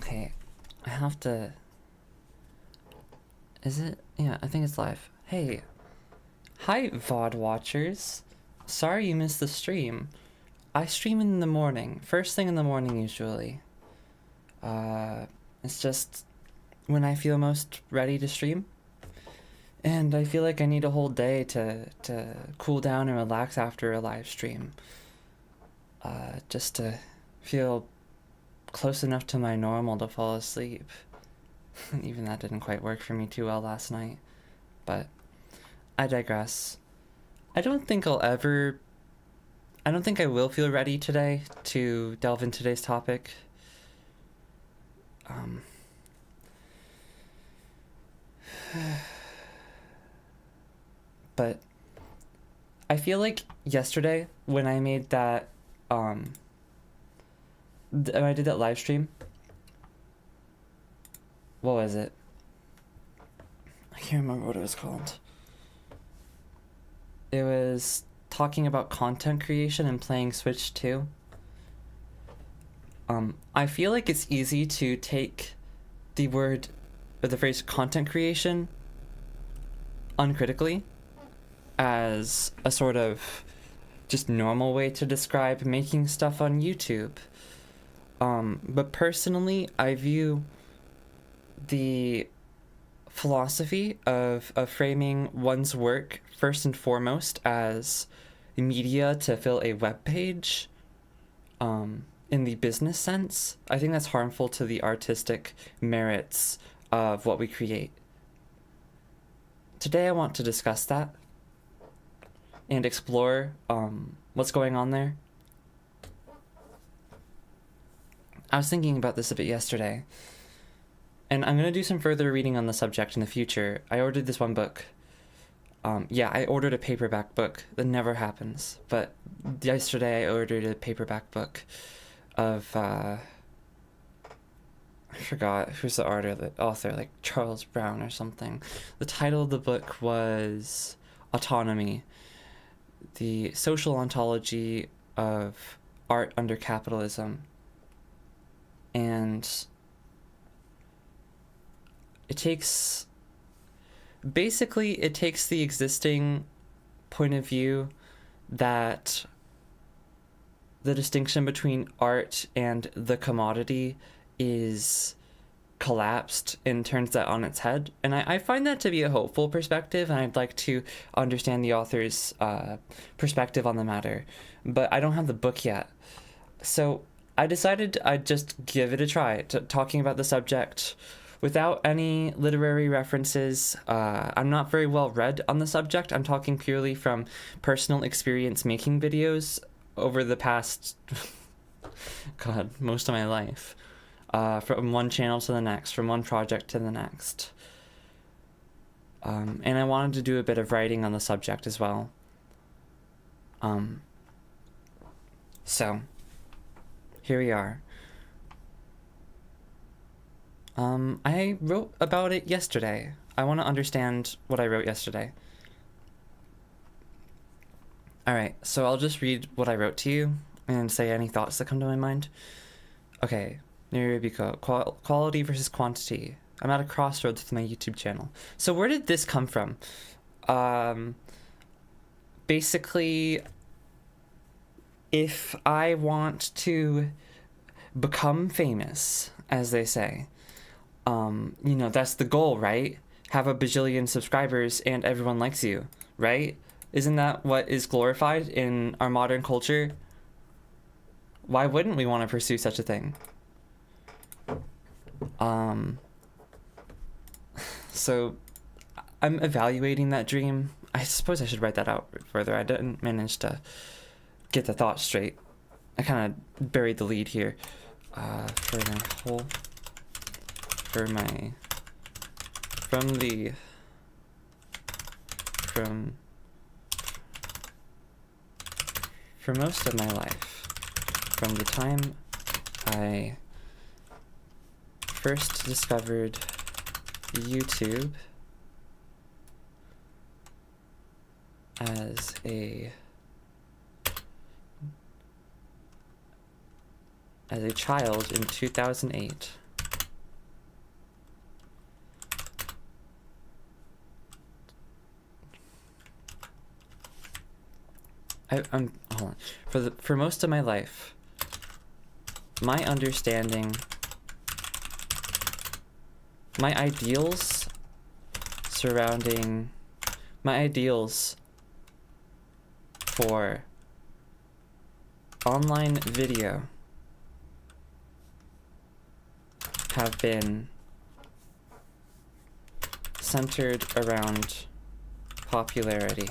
Okay, I have to... Is it? Yeah, I think it's live. Hey. Hi, VOD watchers. Sorry you missed the stream. I stream in the morning. First thing in the morning, usually. It's just when I feel most ready to stream. And I feel like I need a whole day to cool down and relax after a live stream. Just to feel close enough to my normal to fall asleep. Even that didn't quite work for me too well last night. But I digress. I don't think I will feel ready today to delve into today's topic. But I feel like yesterday when I made that, when I did that live stream, what was it? I can't remember what it was called. It was talking about content creation and playing Switch 2. I feel like it's easy to take the word or the phrase content creation uncritically as a sort of just normal way to describe making stuff on YouTube. But personally, I view the philosophy of framing one's work first and foremost as media to fill a web page, in the business sense. I think that's harmful to the artistic merits of what we create. Today I want to discuss that and explore what's going on there. I was thinking about this a bit yesterday, and I'm going to do some further reading on the subject in the future. I ordered this one book. I ordered a paperback book. That never happens. But yesterday I ordered a paperback book of, I forgot who's the author, like Charles Brown or something. The title of the book was Autonomy, the Social Ontology of Art Under Capitalism. And it takes the existing point of view that the distinction between art and the commodity is collapsed and turns that on its head. And I find that to be a hopeful perspective, and I'd like to understand the author's perspective on the matter. But I don't have the book yet. So I decided I'd just give it a try, talking about the subject without any literary references. I'm not very well read on the subject. I'm talking purely from personal experience making videos over the past, most of my life. From one channel to the next, from one project to the next. And I wanted to do a bit of writing on the subject as well. So, here we are. I wrote about it yesterday. I want to understand what I wrote yesterday. Alright, so I'll just read what I wrote to you and say any thoughts that come to my mind. Okay, Nirubiko, quality versus quantity. I'm at a crossroads with my YouTube channel. So where did this come from? Basically, if I want to become famous, as they say, that's the goal, right? Have a bajillion subscribers and everyone likes you, right? Isn't that what is glorified in our modern culture? Why wouldn't we want to pursue such a thing? So I'm evaluating that dream. I suppose I should write that out further. I didn't manage to get the thought straight. I kind of buried the lead here. For most of my life, from the time I first discovered YouTube as a child in 2008, I'm hold on. For most of my life, my understanding, my ideals surrounding, my ideals for online video have been centered around popularity.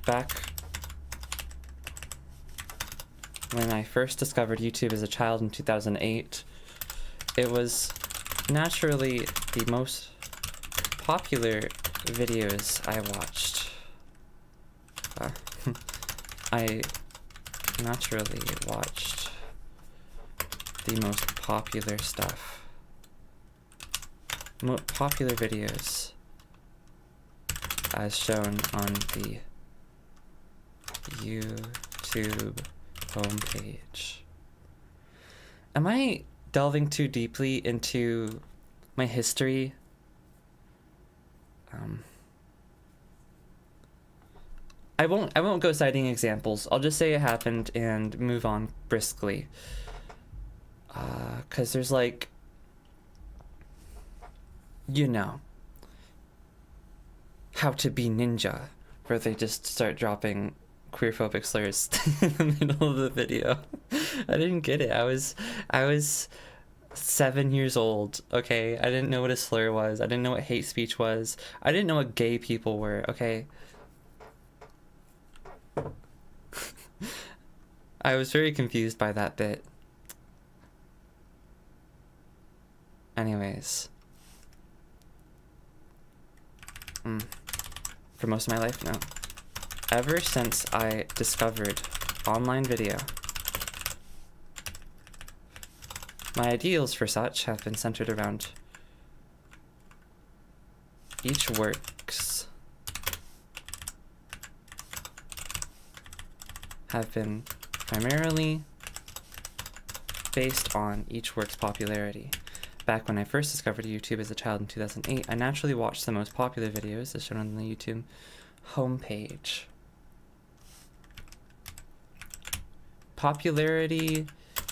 Back when I first discovered YouTube as a child in 2008, it was naturally the most popular videos I watched. I naturally watched the most popular stuff. Popular videos as shown on the YouTube homepage. Am I delving too deeply into my history? I won't go citing examples. I'll just say it happened and move on briskly. 'Cause there's like, you know, how to be ninja, where they just start dropping queerphobic slurs in the middle of the video. I didn't get it. I was 7 years old, okay? I didn't know what a slur was. I didn't know what hate speech was. I didn't know what gay people were, okay? I was very confused by that bit. Anyways. For most of my life, no. Ever since I discovered online video, my ideals for such have been centered around each works have been primarily based on each work's popularity. Back when I first discovered YouTube as a child in 2008, I naturally watched the most popular videos as shown on the YouTube homepage. Popularity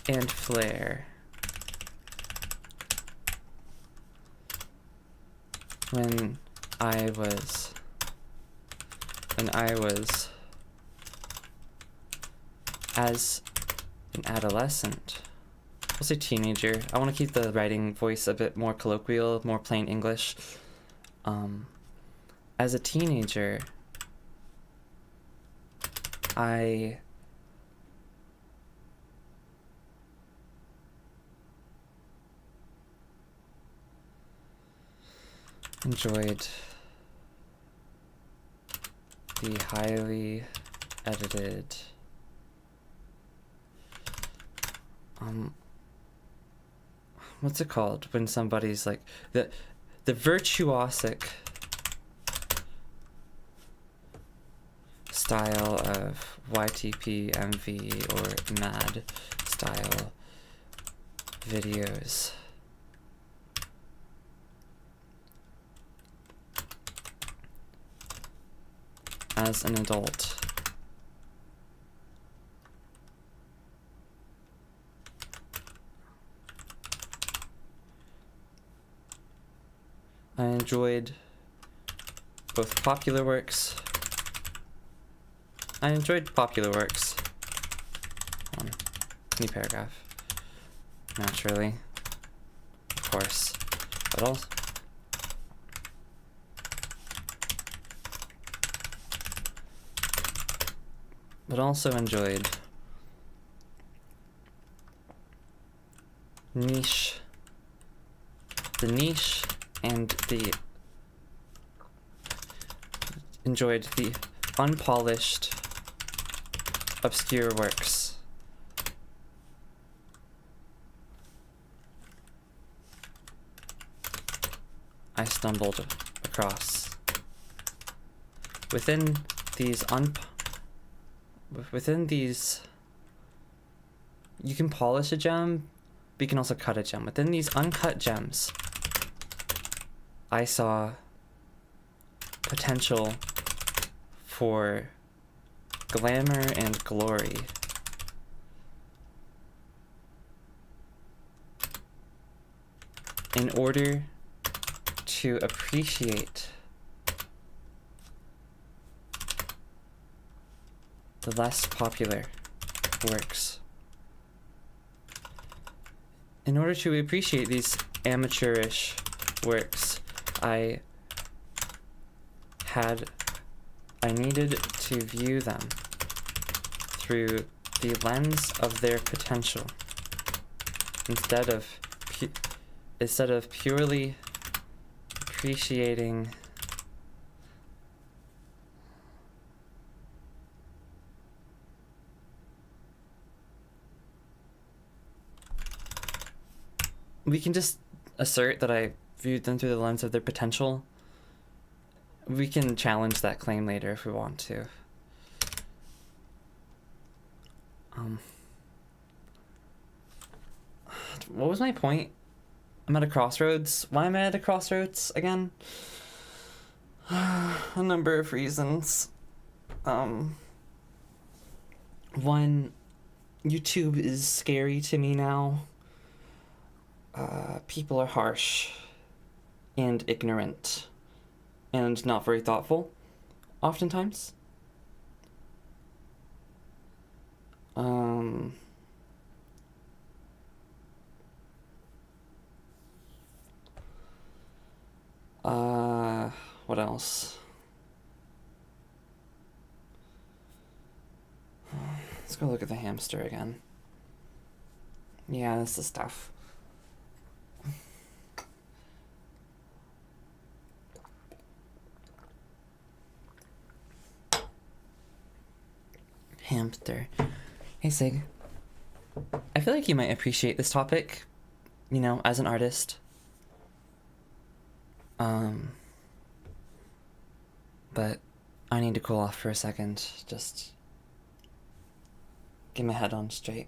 and flair. When I was as an adolescent, I'll say teenager. I want to keep the writing voice a bit more colloquial, more plain English. As a teenager, I enjoyed the highly edited what's it called when somebody's like the virtuosic style of YTP, MV, or MAD style videos. As an adult, I enjoyed both popular works. New paragraph. Naturally. Of course. But also enjoyed the niche and enjoyed the unpolished, obscure works. I stumbled across. Within these you can polish a gem, but you can also cut a gem. Within these uncut gems, I saw potential for glamour and glory. In order to appreciate the less popular works. In order to appreciate these amateurish works, I needed to view them through the lens of their potential instead of purely appreciating we can just assert that I viewed them through the lens of their potential. We can challenge that claim later if we want to. What was my point? I'm at a crossroads. Why am I at a crossroads again? A number of reasons. One, YouTube is scary to me now. People are harsh and ignorant and not very thoughtful, oftentimes. What else? Let's go look at the hamster again. Yeah, this is tough. Hamster. Hey, Sig. I feel like you might appreciate this topic, you know, as an artist. But I need to cool off for a second. Just get my head on straight.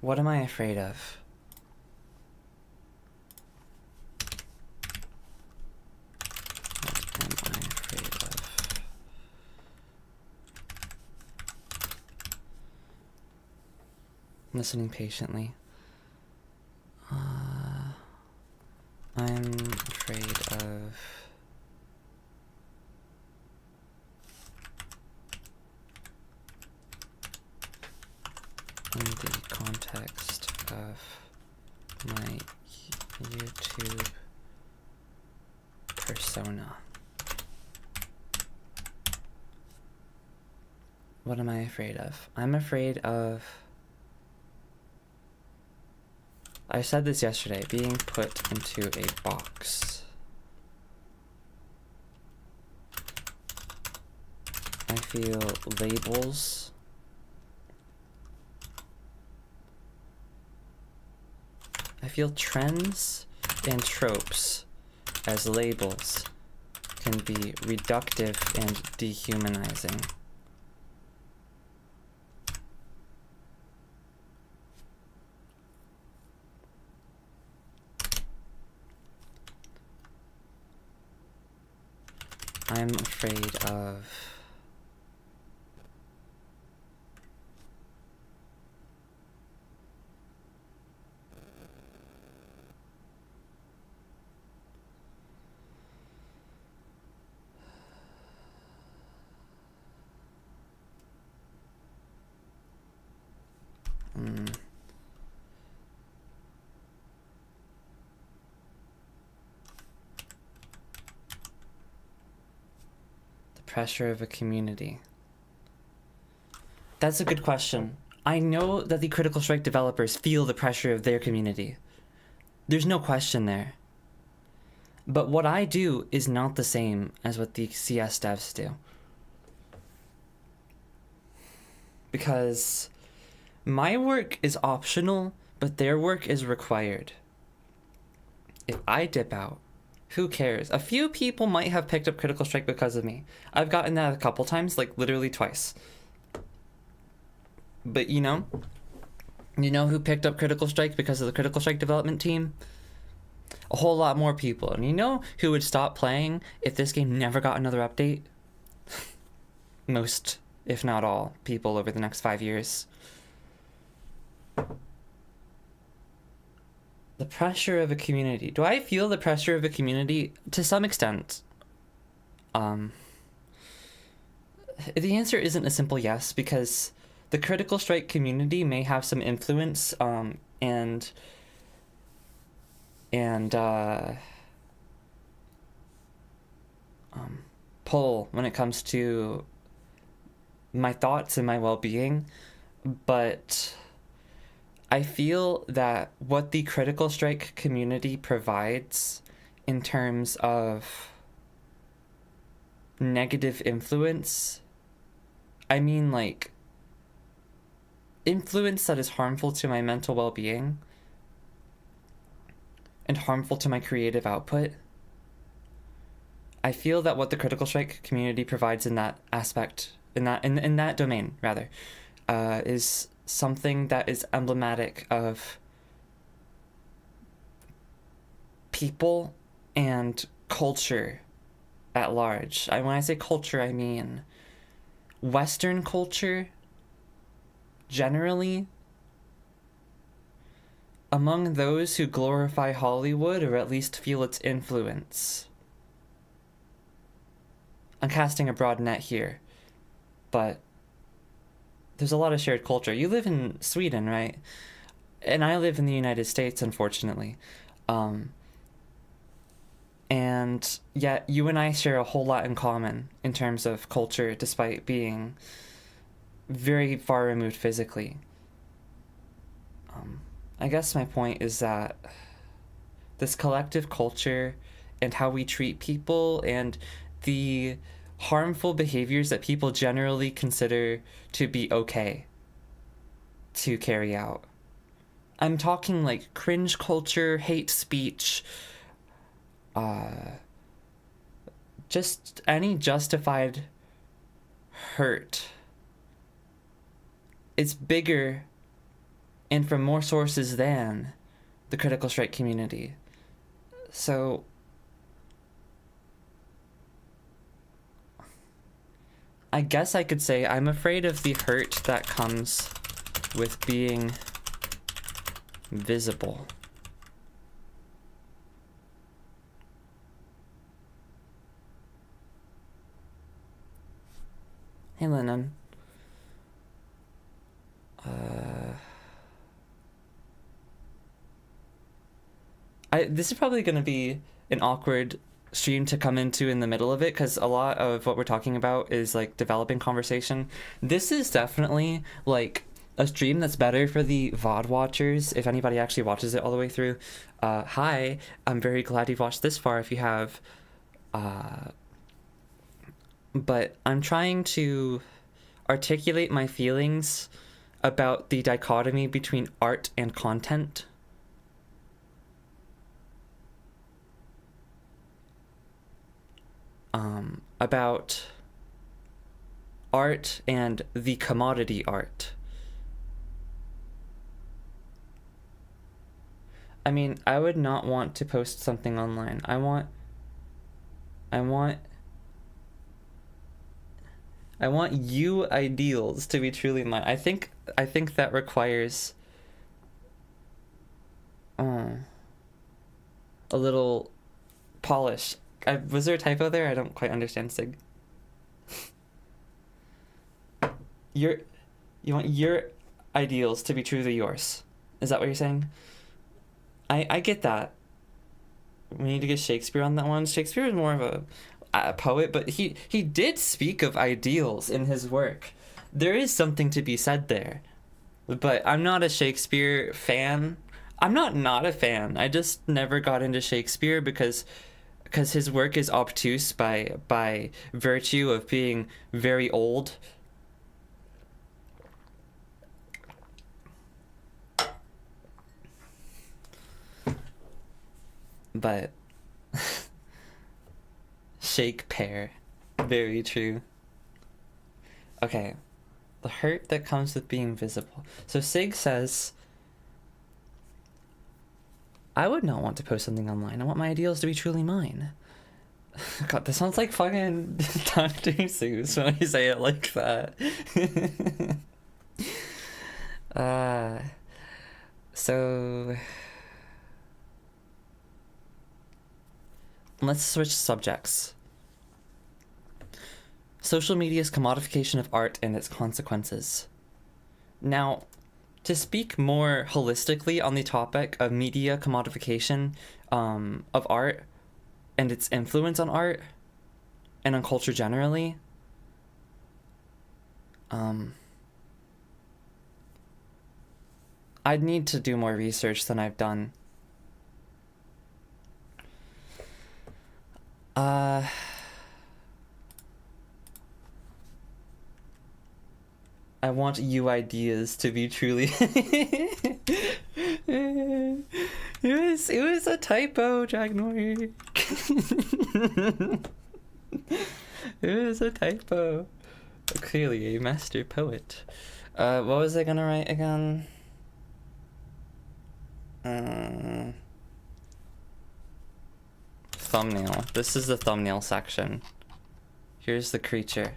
What am I afraid of? What am I afraid of? Listening patiently. I'm afraid of in the context of my YouTube persona. What am I afraid of? I'm afraid of, I said this yesterday, being put into a box. I feel labels I feel trends and tropes as labels can be reductive and dehumanizing. I'm afraid of pressure of a community? That's a good question. I know that the Critical Strike developers feel the pressure of their community. There's no question there. But what I do is not the same as what the CS devs do. Because my work is optional, but their work is required. If I dip out, who cares? A few people might have picked up Critical Strike because of me. I've gotten that a couple times, like literally twice. But you know, You know who picked up Critical Strike because of the Critical Strike development team? A whole lot more people. And you know who would stop playing if this game never got another update? Most, if not all, people over the next 5 years. The pressure of a community. Do I feel the pressure of a community? To some extent. The answer isn't a simple yes, because the Critical Strike community may have some influence and pull when it comes to my thoughts and my well-being, but I feel that what the Critical Strike community provides in terms of negative influence, I mean like influence that is harmful to my mental well-being and harmful to my creative output, I feel that what the Critical Strike community provides in that aspect, in that domain rather, is something that is emblematic of people and culture at large. When I say culture, I mean Western culture generally, among those who glorify Hollywood or at least feel its influence. I'm casting a broad net here, but there's a lot of shared culture. You live in Sweden, right? And I live in the United States, unfortunately. And yet you and I share a whole lot in common in terms of culture, despite being very far removed physically. I guess my point is that this collective culture and how we treat people and the harmful behaviors that people generally consider to be okay to carry out. I'm talking like cringe culture, hate speech, just any justified hurt. It's bigger and from more sources than the Critical Strike community. So I guess I could say I'm afraid of the hurt that comes with being visible. Hey, Lennon. This is probably going to be an awkward stream to come into in the middle of it, because a lot of what we're talking about is like developing conversation. This is definitely like a stream that's better for the VOD watchers, if anybody actually watches it all the way through. Hi, I'm very glad you've watched this far if you have. But I'm trying to articulate my feelings about the dichotomy between art and content. About art and the commodity art. I mean, I would not want to post something online. I want you ideals to be truly mine. I think that requires a little polish. Was there a typo there? I don't quite understand, Sig. You want your ideals to be truly yours. Is that what you're saying? I get that. We need to get Shakespeare on that one. Shakespeare is more of a poet, but he did speak of ideals in his work. There is something to be said there. But I'm not a Shakespeare fan. I'm not a fan. I just never got into Shakespeare because his work is obtuse by virtue of being very old. But Shakespeare, very true. Okay, the hurt that comes with being visible. So Sig says I would not want to post something online. I want my ideals to be truly mine. God, this sounds like fucking Dr. Seuss when I say it like that. So let's switch subjects. Social media's commodification of art and its consequences. Now, to speak more holistically on the topic of media commodification of art and its influence on art and on culture generally, I'd need to do more research than I've done. I want you ideas to be truly it was a typo, Dragnor. It was a typo. Clearly a master poet. What was I gonna write again? Thumbnail. This is the thumbnail section. Here's the creature.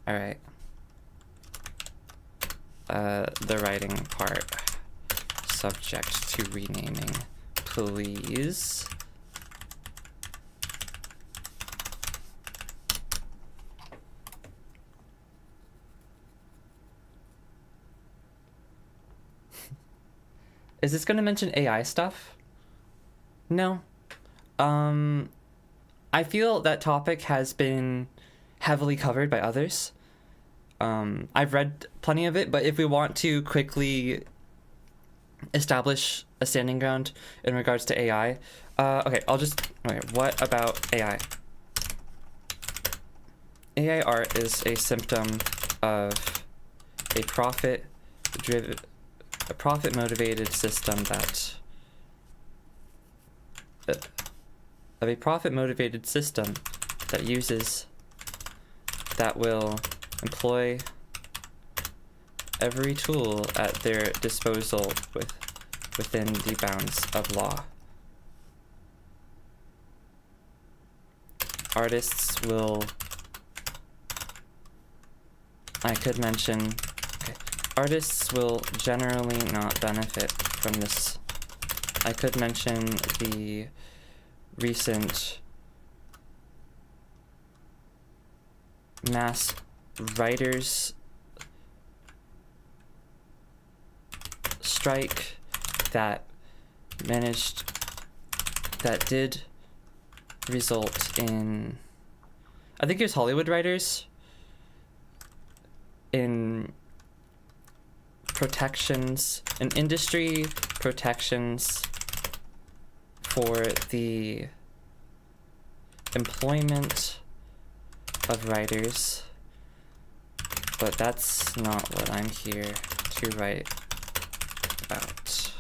Alright. The writing part. Subject to renaming, please. Is this gonna mention AI stuff? No. I feel that topic has been heavily covered by others. I've read plenty of it, but if we want to quickly establish a standing ground in regards to AI, okay, what about AI? AI art is a symptom of a profit-motivated system that will employ every tool at their disposal within the bounds of law. Artists will, artists will generally not benefit from this. I could mention the recent mass writers strike that did result in, I think it was Hollywood writers, in protections, in industry protections for the employment of writers, but that's not what I'm here to write about.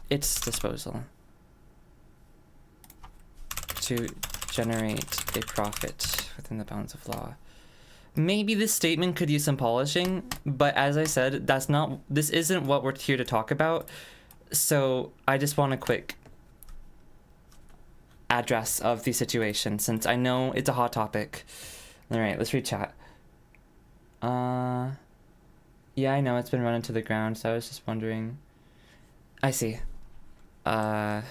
Its disposal to generate a profit within the bounds of law. Maybe this statement could use some polishing, but as I said, this isn't what we're here to talk about. So I just want a quick address of the situation, since I know it's a hot topic. All right, let's read chat. Yeah, I know it's been run into the ground, so I was just wondering. I see. AI,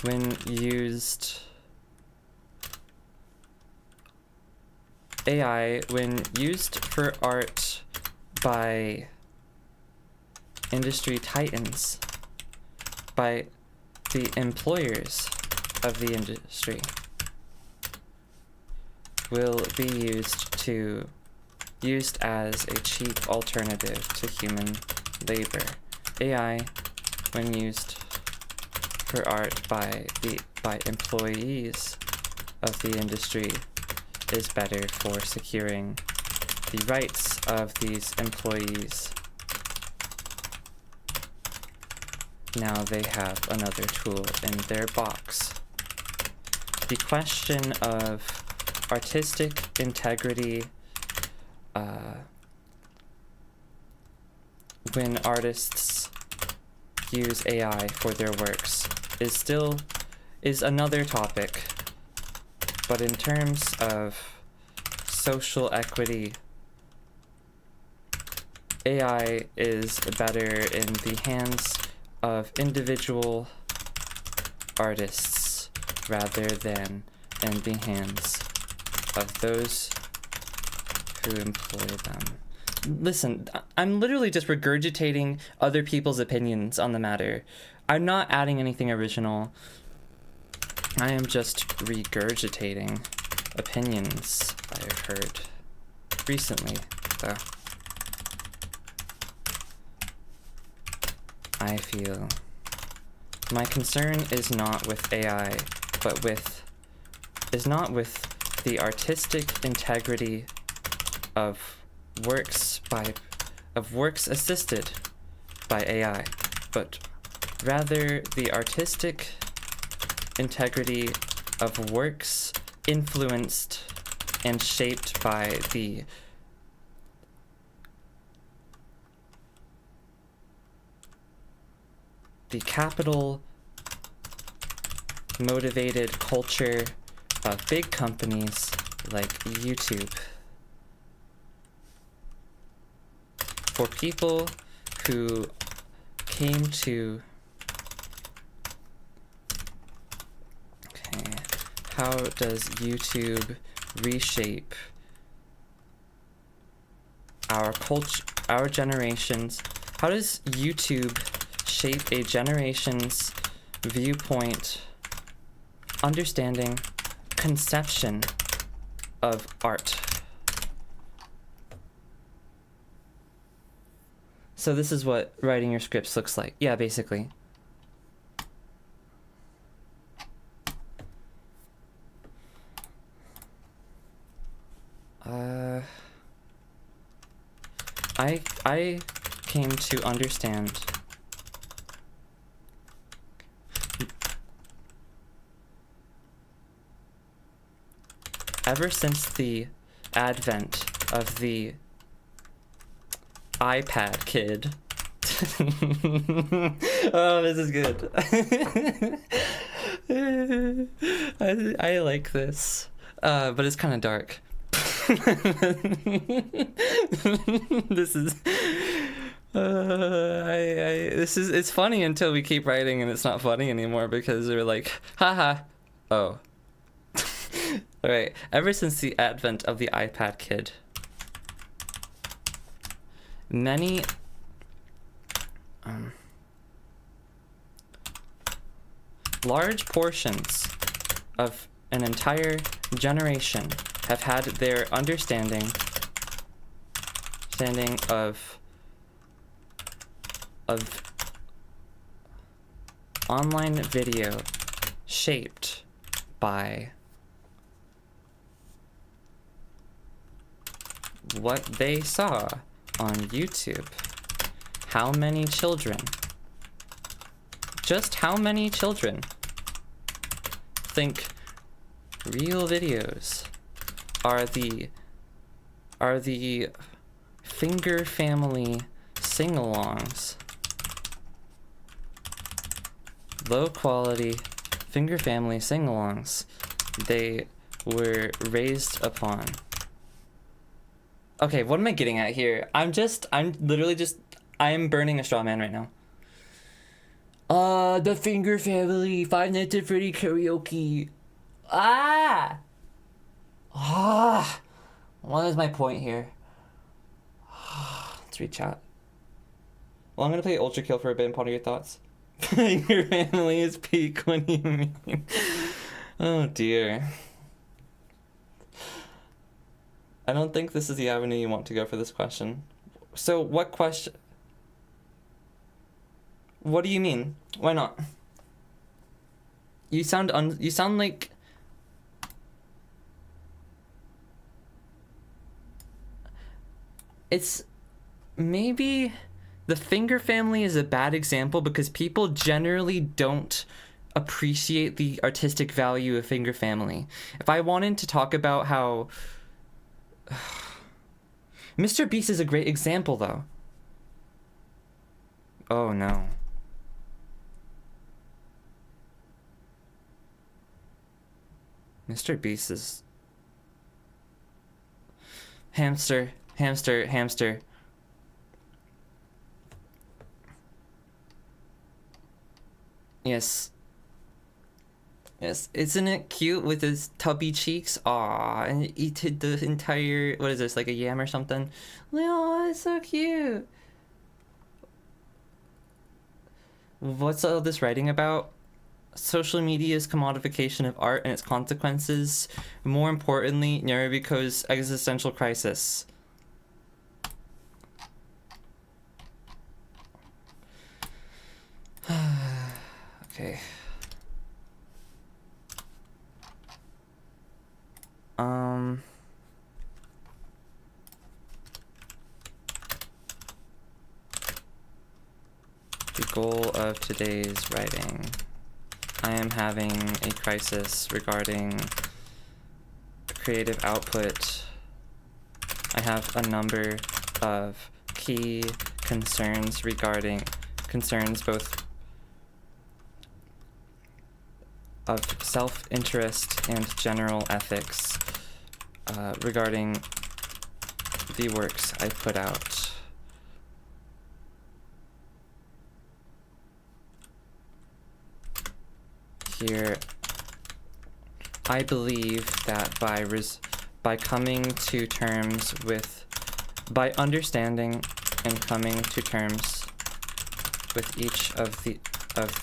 when used for art by industry titans, by the employers of the industry, will be used as a cheap alternative to human labor. AI, when used for art by employees of the industry, is better for securing the rights of these employees. Now they have another tool in their box. The question of artistic integrity when artists use AI for their works is another topic. But in terms of social equity, AI is better in the hands of individual artists rather than in the hands of those who employ them. Listen, I'm literally just regurgitating other people's opinions on the matter. I'm not adding anything original. I am just regurgitating opinions I've heard recently, though. I feel my concern is not with AI, but is not with the artistic integrity of works assisted by AI, but rather the artistic integrity of works influenced and shaped by the capital motivated culture of big companies like YouTube. For people who came to, okay, how does YouTube reshape our culture, our generations? How does YouTube shape a generation's viewpoint, understanding, conception of art? So this is what writing your scripts looks like. Yeah, basically. I came to understand ever since the advent of the iPad kid. Oh, this is good. I like this, but it's kind of dark. This is it's funny until we keep writing and it's not funny anymore because we're like, haha, oh. All right, ever since the advent of the iPad kid, many large portions of an entire generation have had their understanding of online video shaped by what they saw on YouTube. How many children? Just how many children think real videos are the Finger Family sing-alongs? Low quality Finger Family sing-alongs they were raised upon. Okay, what am I getting at here? I'm burning a straw man right now. The Finger Family, Five Nights at Freddy karaoke. What is my point here? Let's reach out. Well, I'm gonna play Ultra Kill for a bit and ponder your thoughts. Finger Family is peak, what do you mean? Oh dear. I don't think this is the avenue you want to go for this question. So what question? What do you mean? Why not? You sound like it's maybe the Finger Family is a bad example because people generally don't appreciate the artistic value of Finger Family. If I wanted to talk about how Mr. Beast is a great example, though. Oh, no. Mr. Beast is... Hamster, hamster, hamster. Yes. Yes, isn't it cute with his tubby cheeks? Aw, and eat the entire, what is this, like a yam or something? Oh, it's so cute. What's all this writing about? Social media's commodification of art and its consequences. More importantly, Narubiko's existential crisis. Okay. The goal of today's writing. I am having a crisis regarding creative output. I have a number of key concerns both of self-interest and general ethics regarding the works I put out. Here, I believe that by understanding and coming to terms with each of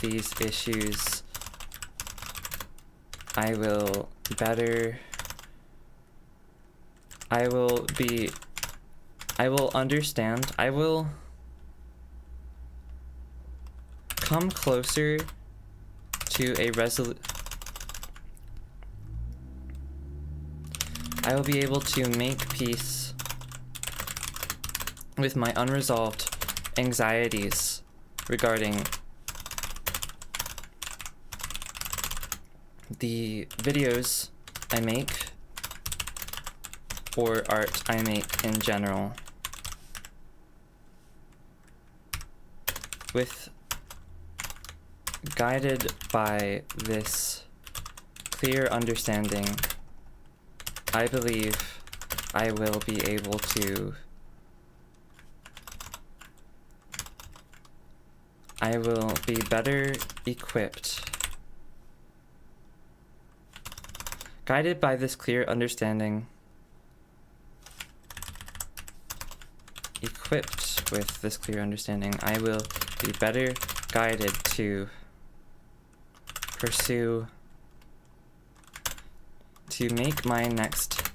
these issues, I will come closer to a I will be able to make peace with my unresolved anxieties regarding the videos I make or art I make in general. Guided by this clear understanding, I believe I will be able to I will be better equipped. Guided by this clear understanding, equipped with this clear understanding, I will be better guided to pursue, to make my next,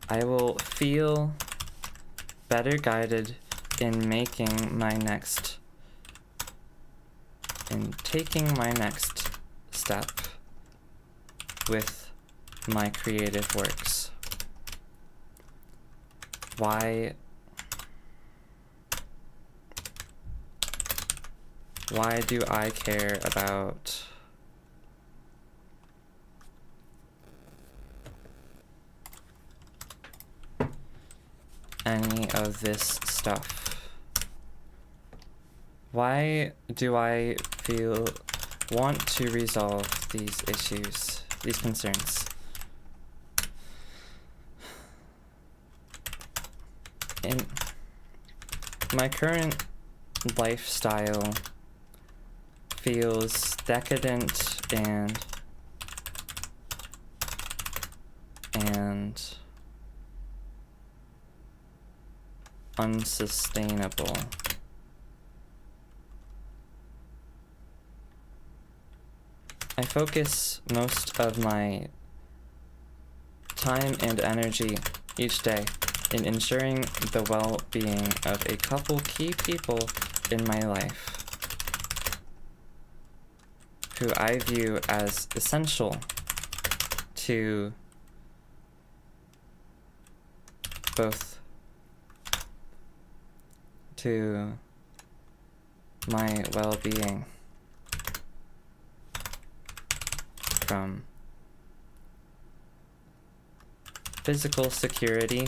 I will feel better guided in making my next, in taking my next step with my creative works. Why do I care about any of this stuff? Why do I want to resolve these issues, these concerns? In my current lifestyle feels decadent and unsustainable. I focus most of my time and energy each day in ensuring the well-being of a couple key people in my life who I view as essential to both to my well-being, from physical security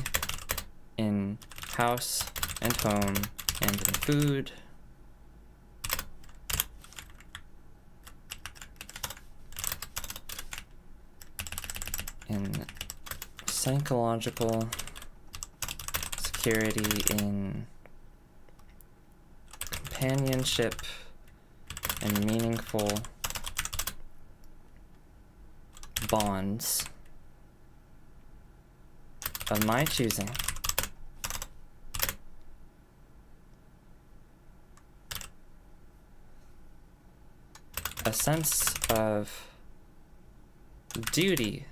in house and home and in food, in psychological security, in companionship and meaningful bonds of my choosing. A sense of duty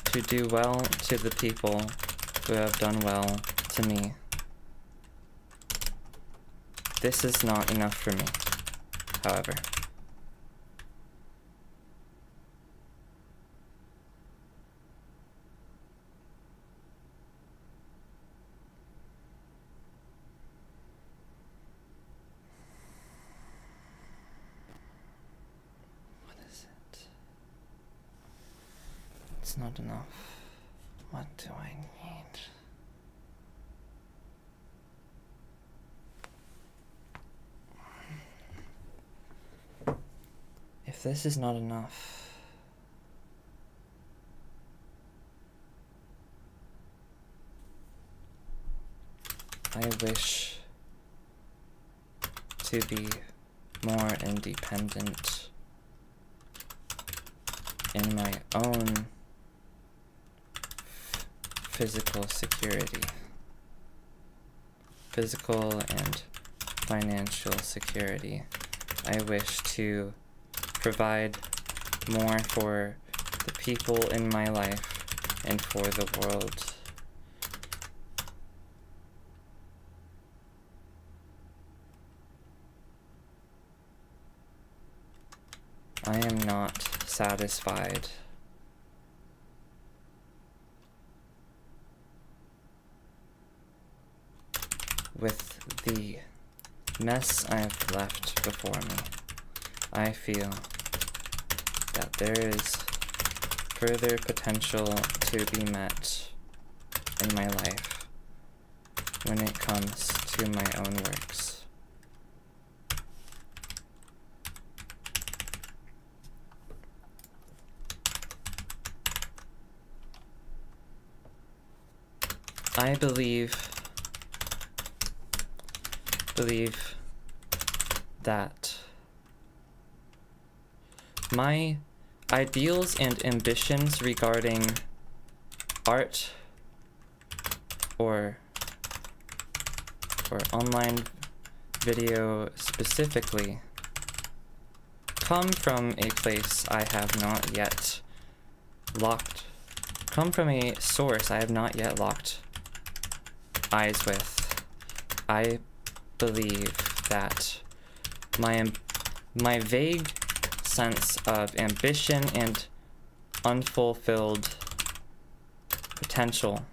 to do well to the people who have done well to me. This is not enough for me, however. What is it? It's not enough. What do I need? If this is not enough, I wish to be more independent in my own physical security, physical and financial security. I wish to provide more for the people in my life and for the world. I am not satisfied with the mess I've left before me. I feel that there is further potential to be met in my life when it comes to my own works. I believe that my ideals and ambitions regarding art or online video specifically come from a place I have not yet locked, come from a source I have not yet locked eyes with. I believe that my vague sense of ambition and unfulfilled potential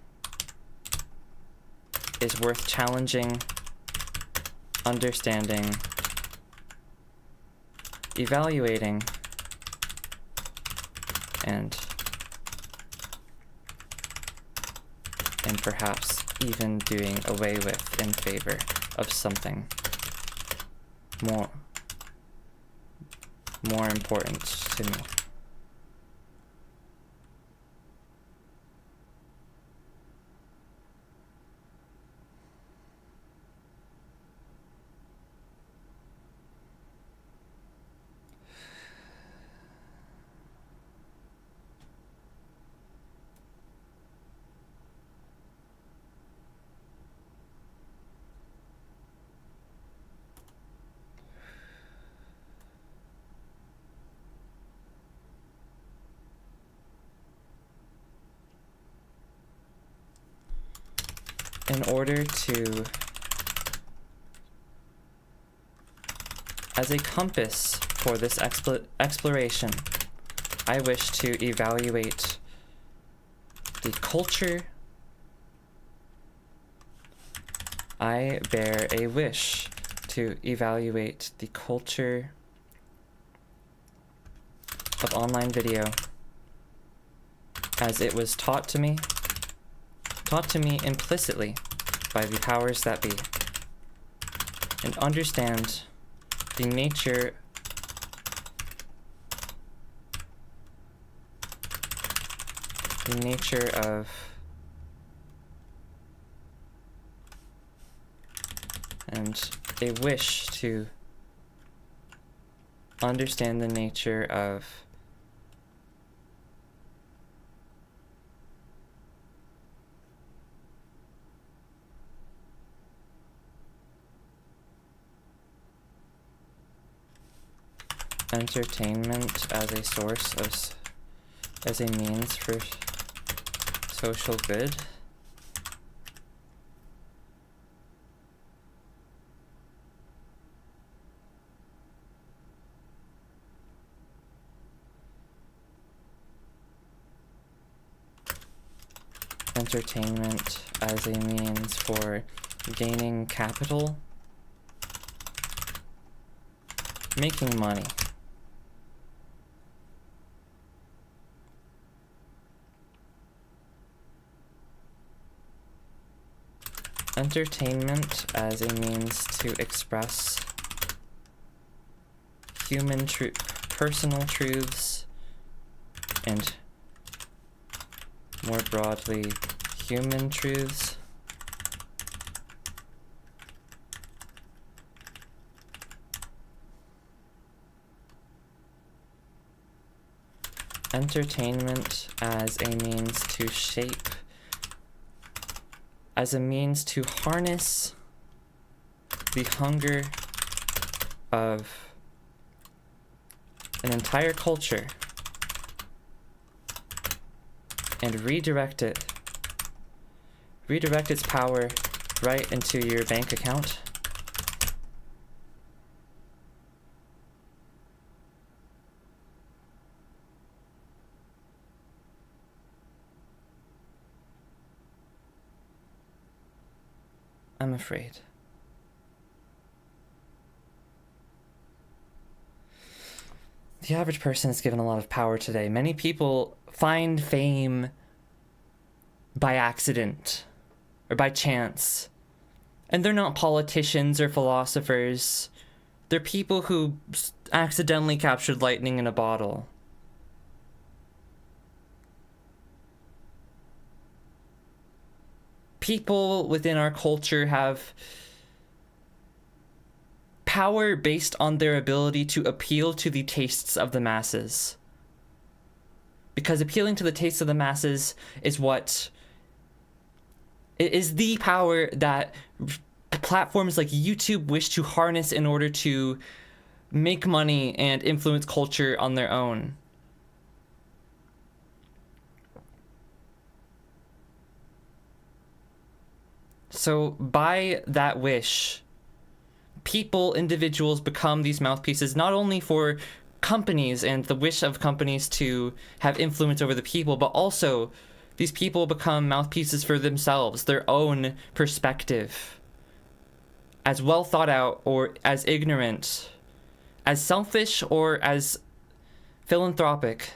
is worth challenging, understanding, evaluating, and perhaps even doing away with in favor of something more important to me. In order to, as a compass for this exploration, I wish to evaluate the culture. I bear a wish to evaluate the culture of online video as it was taught to me implicitly by the powers that be, and understand the nature of and a wish to understand the nature of entertainment as a source of, as a means for social good. Entertainment as a means for gaining capital, making money. Entertainment as a means to express human personal truths, and more broadly, human truths. Entertainment as a means to shape, as a means to harness the hunger of an entire culture and redirect its power right into your bank account. I'm afraid. The average person is given a lot of power today. Many people find fame by accident or by chance. And they're not politicians or philosophers. They're people who accidentally captured lightning in a bottle. People within our culture have power based on their ability to appeal to the tastes of the masses. Because appealing to the tastes of the masses is the power that platforms like YouTube wish to harness in order to make money and influence culture on their own. So by that wish, individuals become these mouthpieces not only for companies and the wish of companies to have influence over the people, but also these people become mouthpieces for themselves, their own perspective, as well thought out or as ignorant, as selfish or as philanthropic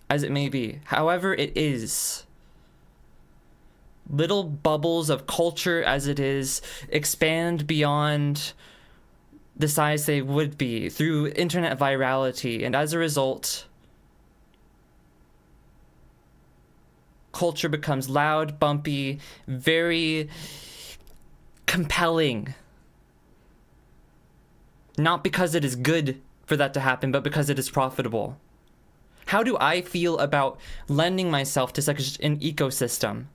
as it may be. However it is, little bubbles of culture as it is expand beyond the size they would be through internet virality, and as a result, culture becomes loud, bumpy, very compelling. Not because it is good for that to happen, but because it is profitable. How do I feel about lending myself to such an ecosystem?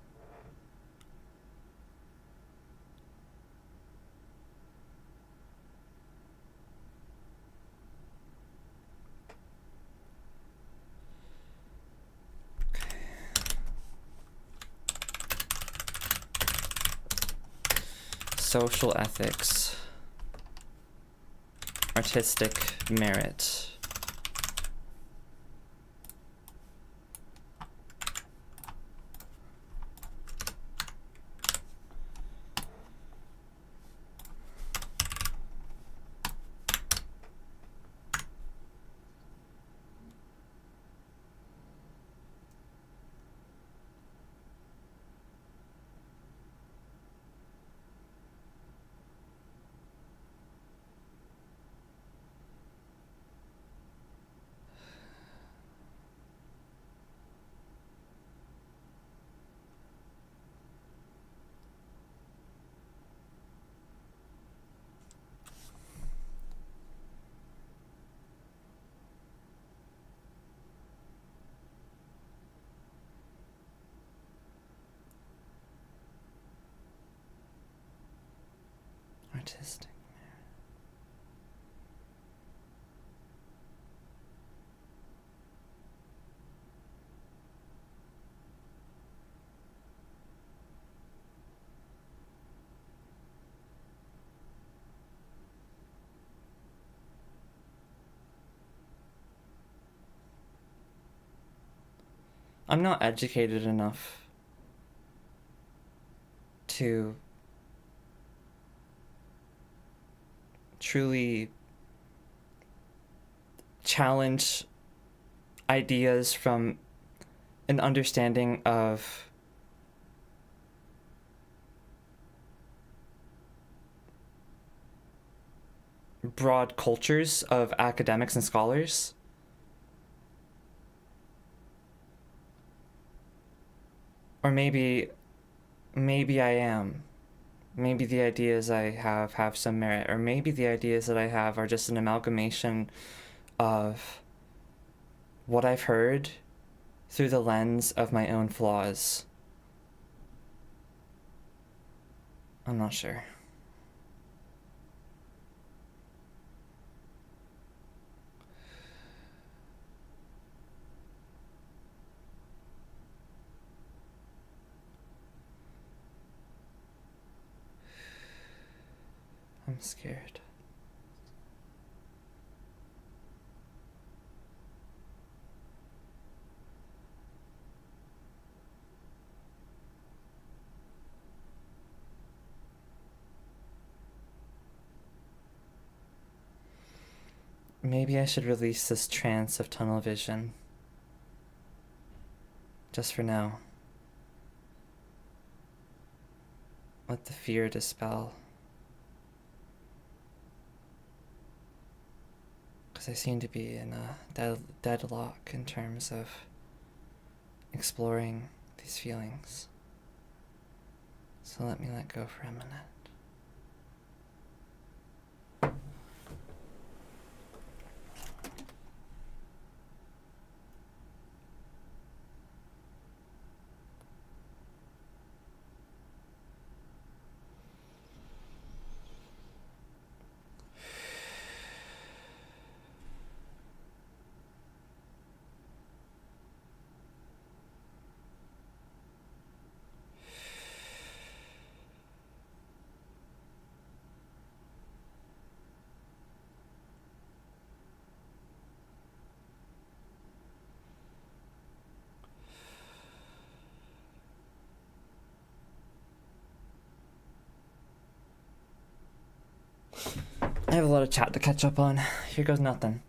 Social ethics, artistic merit. Artistic. I'm not educated enough to truly challenge ideas from an understanding of broad cultures of academics and scholars. Or maybe I am. Maybe the ideas I have some merit, or maybe the ideas that I have are just an amalgamation of what I've heard through the lens of my own flaws. I'm not sure. I'm scared. Maybe I should release this trance of tunnel vision. Just for now. Let the fear dispel. Because I seem to be in a deadlock in terms of exploring these feelings. So let me let go for a minute. I have a lot of chat to catch up on. Here goes nothing.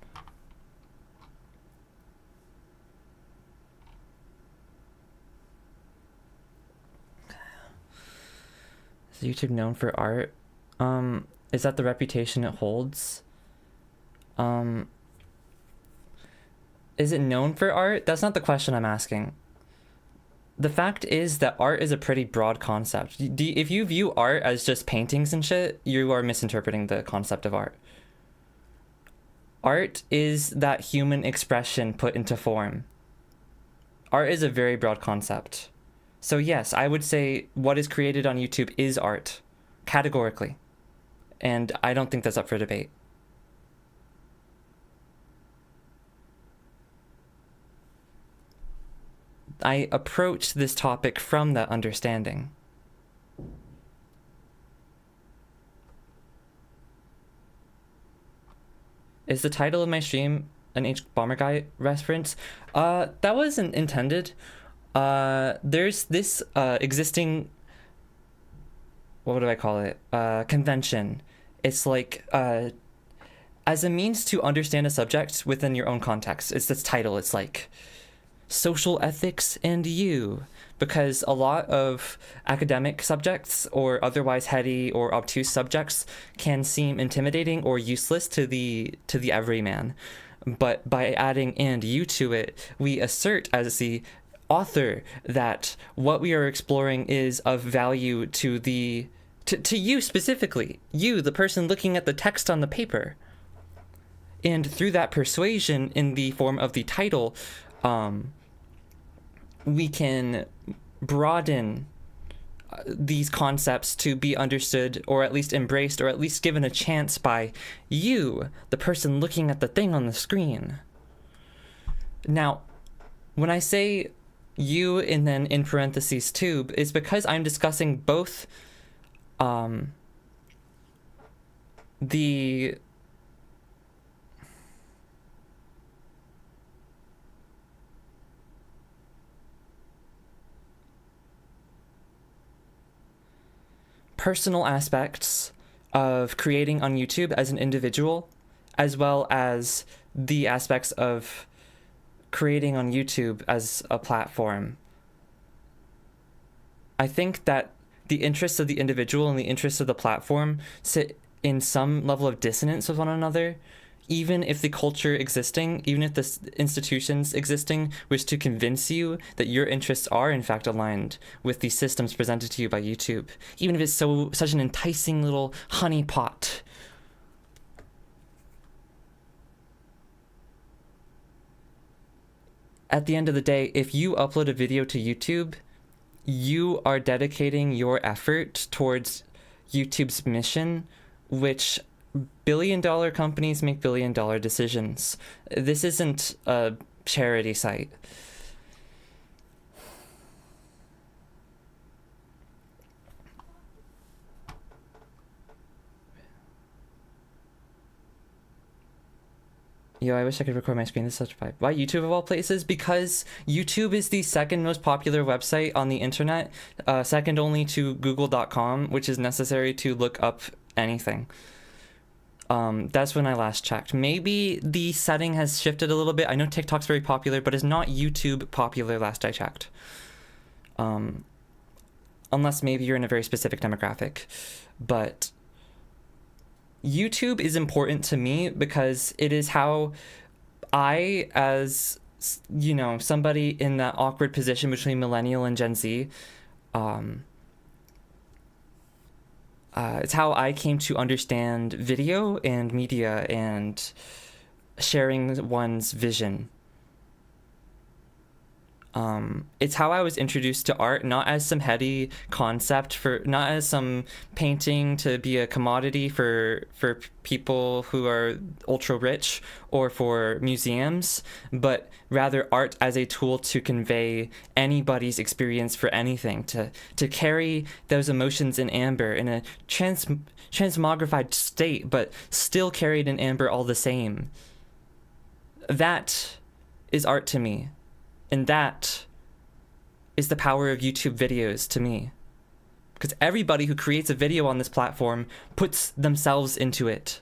Is YouTube known for art? Is that the reputation it holds? Is it known for art? That's not the question I'm asking. The fact is that art is a pretty broad concept. If you view art as just paintings and shit, you are misinterpreting the concept of art. Art is that human expression put into form. Art is a very broad concept. So yes, I would say what is created on YouTube is art, categorically. And I don't think that's up for debate. I approach this topic from that understanding. Is the title of my stream an H Bomber Guy reference? That wasn't intended. There's this existing, what do I call it? Convention. It's like as a means to understand a subject within your own context. It's this title. It's like social ethics and you, because a lot of academic subjects or otherwise heady or obtuse subjects can seem intimidating or useless to the everyman. But by adding and you to it, we assert as the author that what we are exploring is of value to to you specifically, you, the person looking at the text on the paper. And through that persuasion in the form of the title, we can broaden these concepts to be understood, or at least embraced, or at least given a chance by you, the person looking at the thing on the screen. Now, when I say you and then in parentheses tube, it's because I'm discussing both the personal aspects of creating on YouTube as an individual, as well as the aspects of creating on YouTube as a platform. I think that the interests of the individual and the interests of the platform sit in some level of dissonance with one another, even if the culture existing, even if the institutions existing wish to convince you that your interests are in fact aligned with the systems presented to you by YouTube, even if it's such an enticing little honeypot. At the end of the day, if you upload a video to YouTube, you are dedicating your effort towards YouTube's mission, which billion-dollar companies make billion-dollar decisions. This isn't a charity site. Yo, I wish I could record my screen. This is such a vibe. Why YouTube of all places? Because YouTube is the second most popular website on the internet, second only to google.com, which is necessary to look up anything. That's when I last checked. Maybe the setting has shifted a little bit. I know TikTok's very popular, but it's not YouTube popular last I checked. Unless maybe you're in a very specific demographic. But YouTube is important to me because it is how I, as, you know, somebody in that awkward position between millennial and Gen Z, it's how I came to understand video and media and sharing one's vision. It's how I was introduced to art, not as some heady concept, not as some painting to be a commodity for people who are ultra rich or for museums, but rather art as a tool to convey anybody's experience for anything, to carry those emotions in amber in a transmogrified state, but still carried in amber all the same. That is art to me. And that is the power of YouTube videos to me. Because everybody who creates a video on this platform puts themselves into it.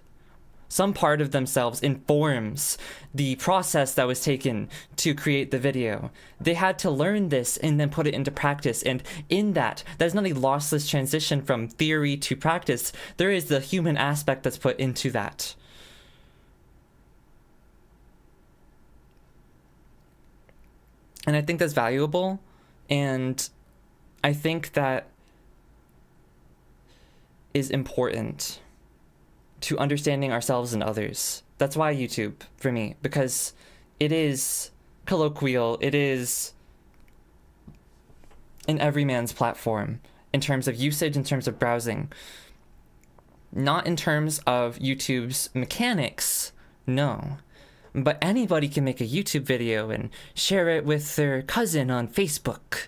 Some part of themselves informs the process that was taken to create the video. They had to learn this and then put it into practice. And in that is not a lossless transition from theory to practice. There is the human aspect that's put into that. And I think that's valuable, and I think that is important to understanding ourselves and others. That's why YouTube, for me, because it is colloquial, it is an everyman's platform in terms of usage, in terms of browsing. Not in terms of YouTube's mechanics, no. But anybody can make a YouTube video and share it with their cousin on Facebook.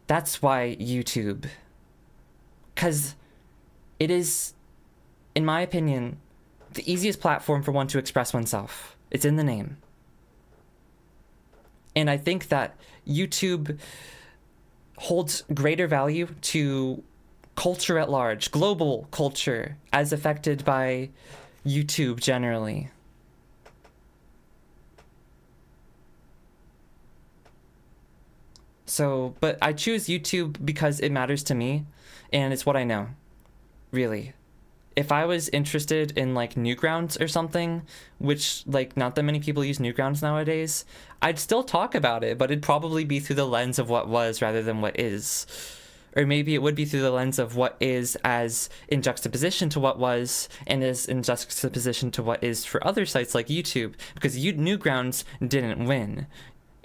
That's why YouTube. Because it is, in my opinion, the easiest platform for one to express oneself. It's in the name. And I think that YouTube holds greater value to culture at large, global culture, as affected by YouTube generally. So, but I choose YouTube because it matters to me, and it's what I know, really. If I was interested in, like, Newgrounds or something, which, like, not that many people use Newgrounds nowadays, I'd still talk about it, but it'd probably be through the lens of what was rather than what is. Or maybe it would be through the lens of what is as in juxtaposition to what was, and is in juxtaposition to what is for other sites like YouTube, because Newgrounds didn't win.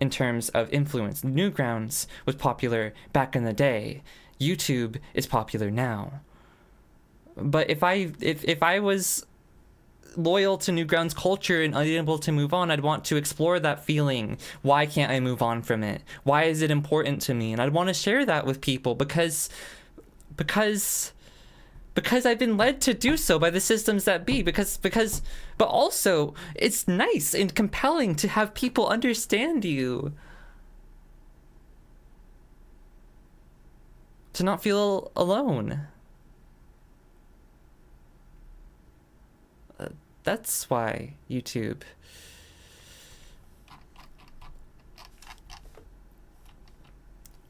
in terms of influence. Newgrounds was popular back in the day. YouTube is popular now. But if I was loyal to Newgrounds culture and unable to move on, I'd want to explore that feeling. Why can't I move on from it? Why is it important to me? And I'd want to share that with people because I've been led to do so by the systems that be. But also it's nice and compelling to have people understand you. To not feel alone. That's why YouTube.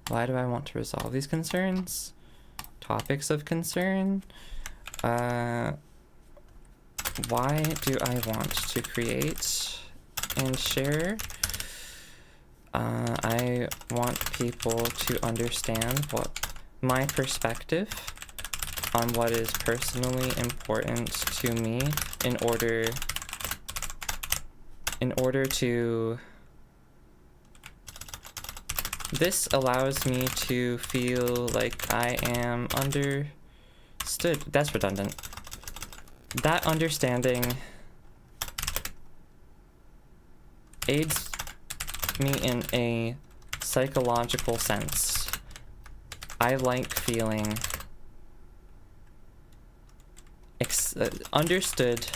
Why do I want to resolve these concerns? Topics of concern. Why do I want to create and share? I want people to understand what my perspective on what is personally important to me in order to... This allows me to feel like I am understood. That's redundant. That understanding aids me in a psychological sense. I like feeling understood,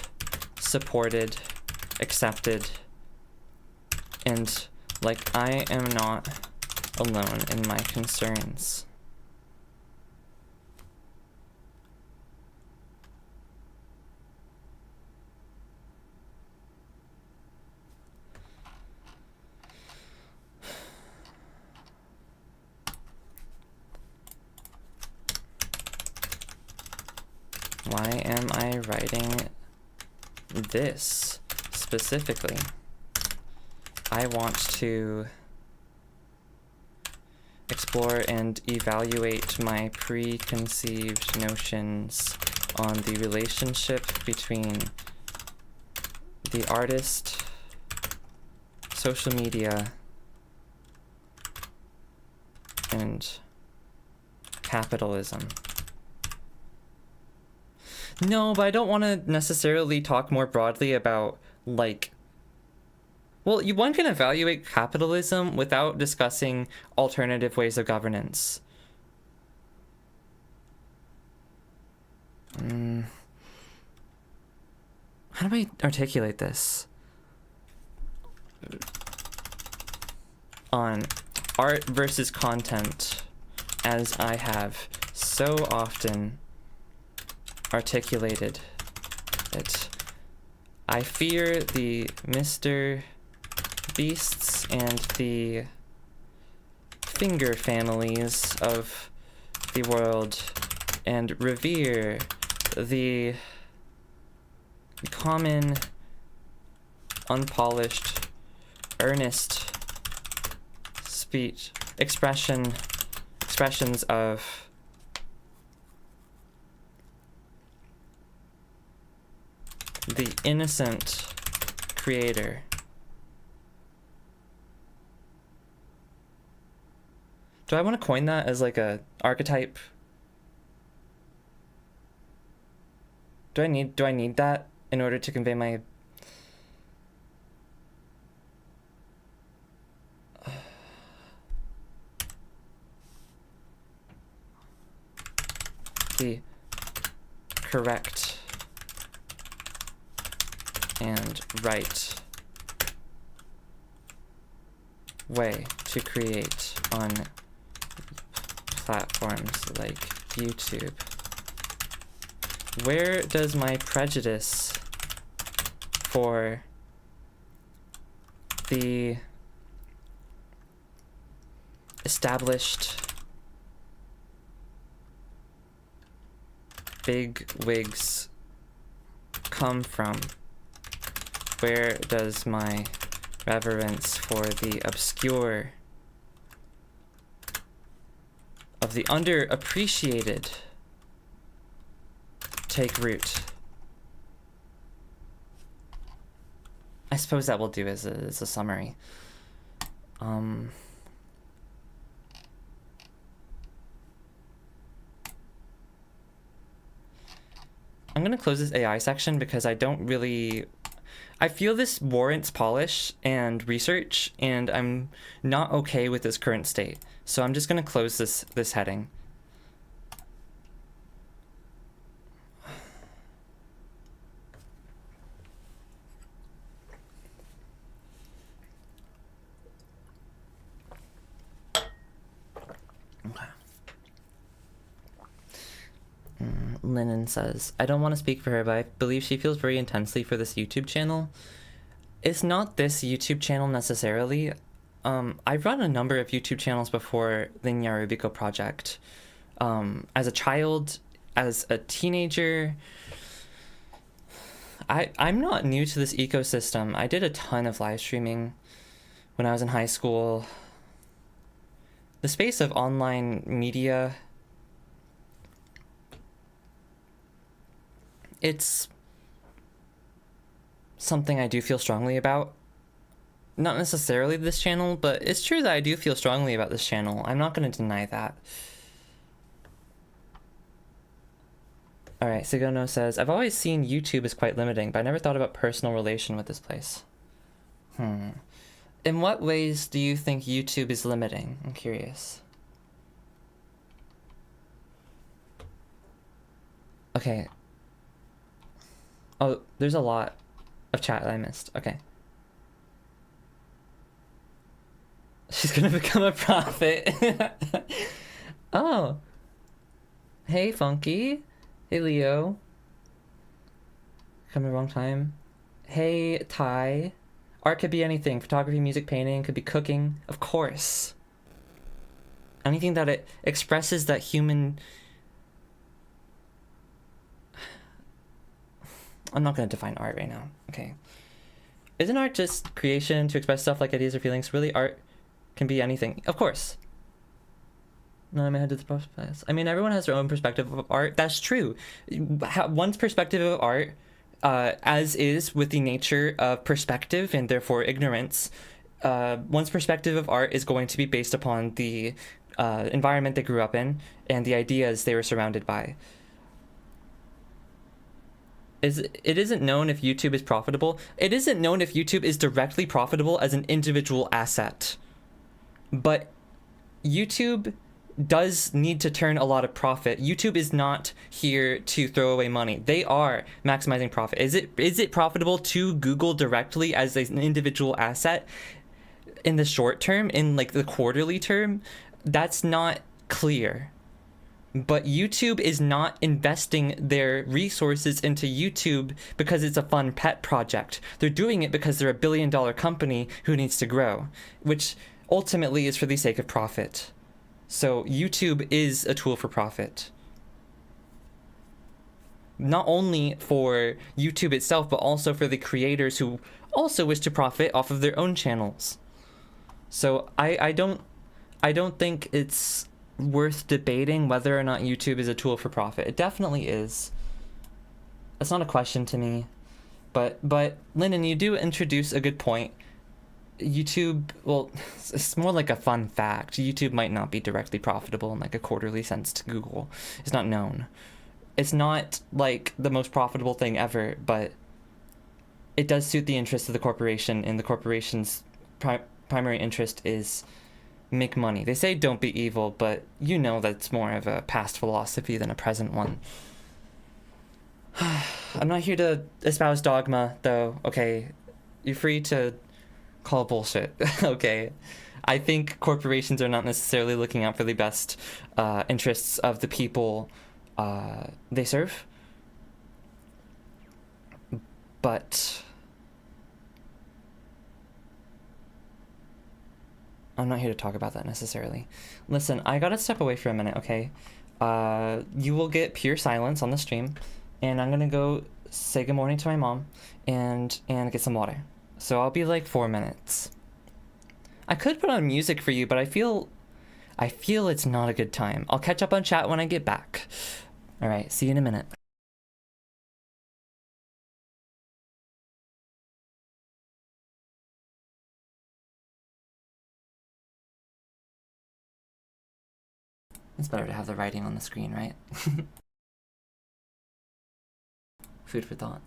supported, accepted, and like I am not alone in my concerns. Why am I writing this specifically? I want to explore and evaluate my preconceived notions on the relationship between the artist, social media, and capitalism. No, but I don't want to necessarily talk more broadly about, like... Well, one can evaluate capitalism without discussing alternative ways of governance. How do I articulate this? On art versus content, as I have so often articulated it. I fear the Mr. Beasts and the finger families of the world and revere the common, unpolished, earnest expressions of the innocent creator. Do I want to coin that as like a archetype? Do I need that in order to convey my the correct and right way to create on platforms like YouTube? Where does my prejudice for the established big wigs come from? Where does my reverence for the obscure, of the underappreciated, take root? I suppose that will do as a summary. I'm gonna close this AI section because I don't really... I feel this warrants polish and research, and I'm not okay with this current state. So I'm just gonna close this heading. Lennon says, I don't want to speak for her, but I believe she feels very intensely for this YouTube channel. It's not this YouTube channel necessarily. I've run a number of YouTube channels before the Nyarubiko project. As a child, as a teenager, I'm not new to this ecosystem. I did a ton of live streaming when I was in high school. The space of online media, it's something I do feel strongly about. Not necessarily this channel, but it's true that I do feel strongly about this channel. I'm not going to deny that. Alright, Sigono says, I've always seen YouTube as quite limiting, but I never thought about personal relation with this place. In what ways do you think YouTube is limiting? I'm curious. Okay. Oh, there's a lot of chat that I missed. Okay. She's gonna become a prophet. Oh. Hey, Funky. Hey, Leo. Come at the wrong time. Hey, Ty. Art could be anything. Photography, music, painting, could be cooking. Of course. Anything that it expresses that human... I'm not going to define art right now. Okay. Isn't art just creation to express stuff like ideas or feelings? Really, art can be anything. Of course. No, I'm ahead of the process. I mean, everyone has their own perspective of art. That's true. One's perspective of art, as is with the nature of perspective and therefore ignorance, one's perspective of art is going to be based upon the environment they grew up in and the ideas they were surrounded by. It isn't known if YouTube is profitable. It isn't known if YouTube is directly profitable as an individual asset. But YouTube does need to turn a lot of profit. YouTube is not here to throw away money. They are maximizing profit. Is it profitable to Google directly as an individual asset in the short term, in like the quarterly term? That's not clear. But YouTube is not investing their resources into YouTube because it's a fun pet project. They're doing it because they're a billion-dollar company who needs to grow, which ultimately is for the sake of profit. So YouTube is a tool for profit. Not only for YouTube itself, but also for the creators who also wish to profit off of their own channels. So I don't think it's worth debating whether or not YouTube is a tool for profit. It definitely is. It's not a question to me. But Lyndon, you do introduce a good point. YouTube, well, it's more like a fun fact. YouTube might not be directly profitable in like a quarterly sense to Google. It's not known. It's not like the most profitable thing ever, but it does suit the interests of the corporation, and the corporation's primary interest is make money. They say don't be evil, but you know that's more of a past philosophy than a present one. I'm not here to espouse dogma, though, okay? You're free to call bullshit, okay? I think corporations are not necessarily looking out for the best interests of the people they serve. But I'm not here to talk about that necessarily. Listen, I gotta step away for a minute, okay? You will get pure silence on the stream, and I'm gonna go say good morning to my mom and get some water. So I'll be like 4 minutes. I could put on music for you, but I feel it's not a good time. I'll catch up on chat when I get back. All right, see you in a minute. It's better to have the writing on the screen, right? Food for thought.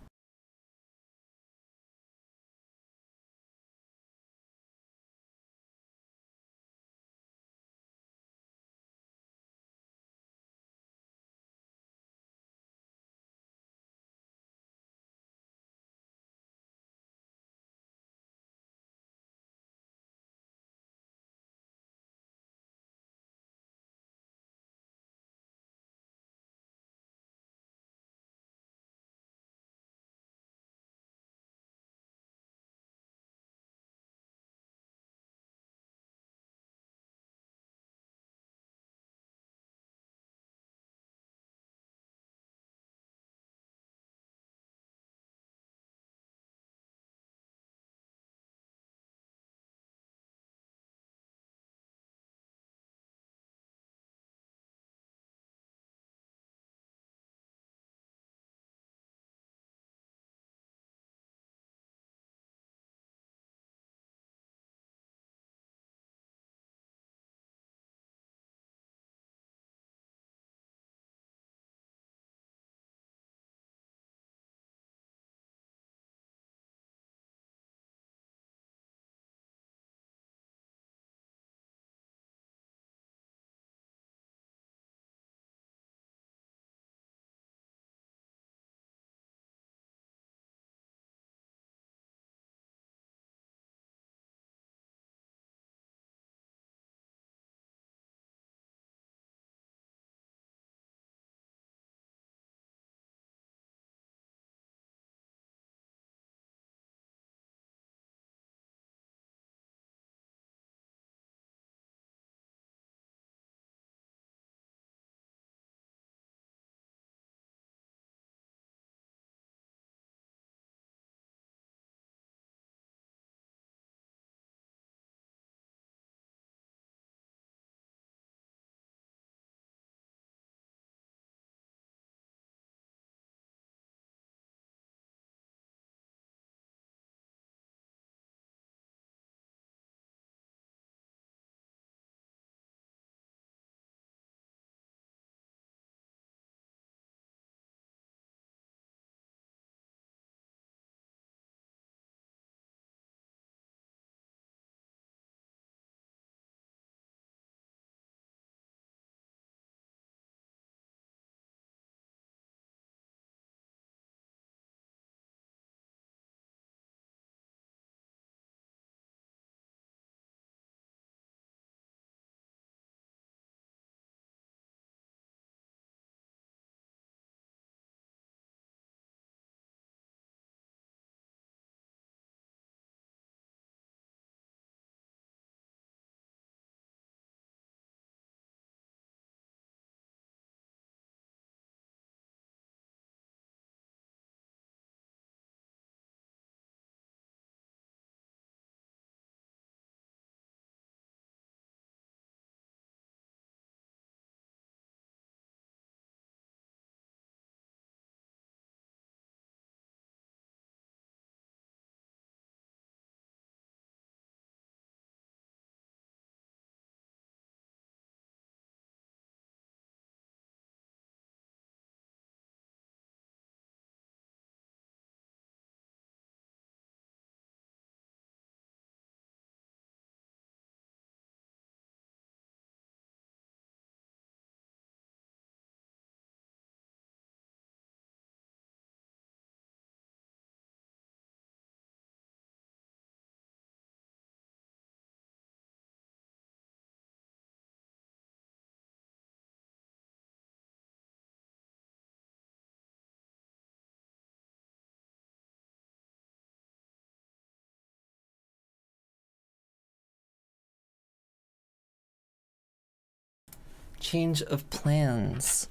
Change of plans.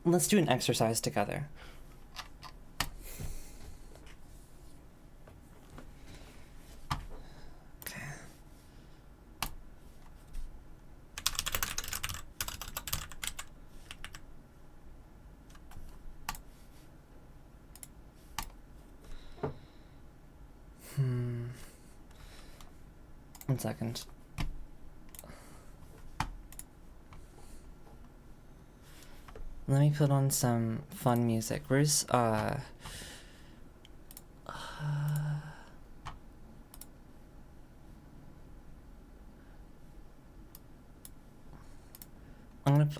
Let's do an exercise together. Okay. One second. let me put on some fun music. Where's I'm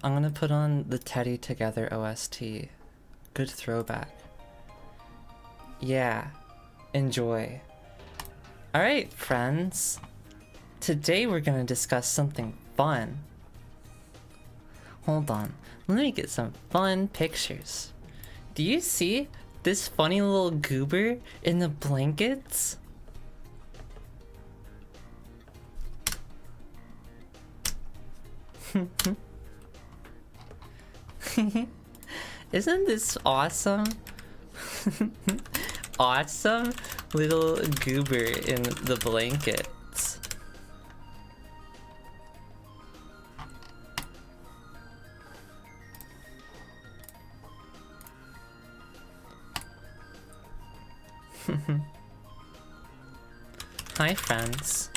gonna put on the Teddy Together OST. Good throwback. Yeah, enjoy. Alright, friends. Today we're gonna discuss something fun. Hold on, let me get some fun pictures. Do you see this funny little goober in the blankets? Isn't this awesome? Awesome little goober in the blankets. Hi friends.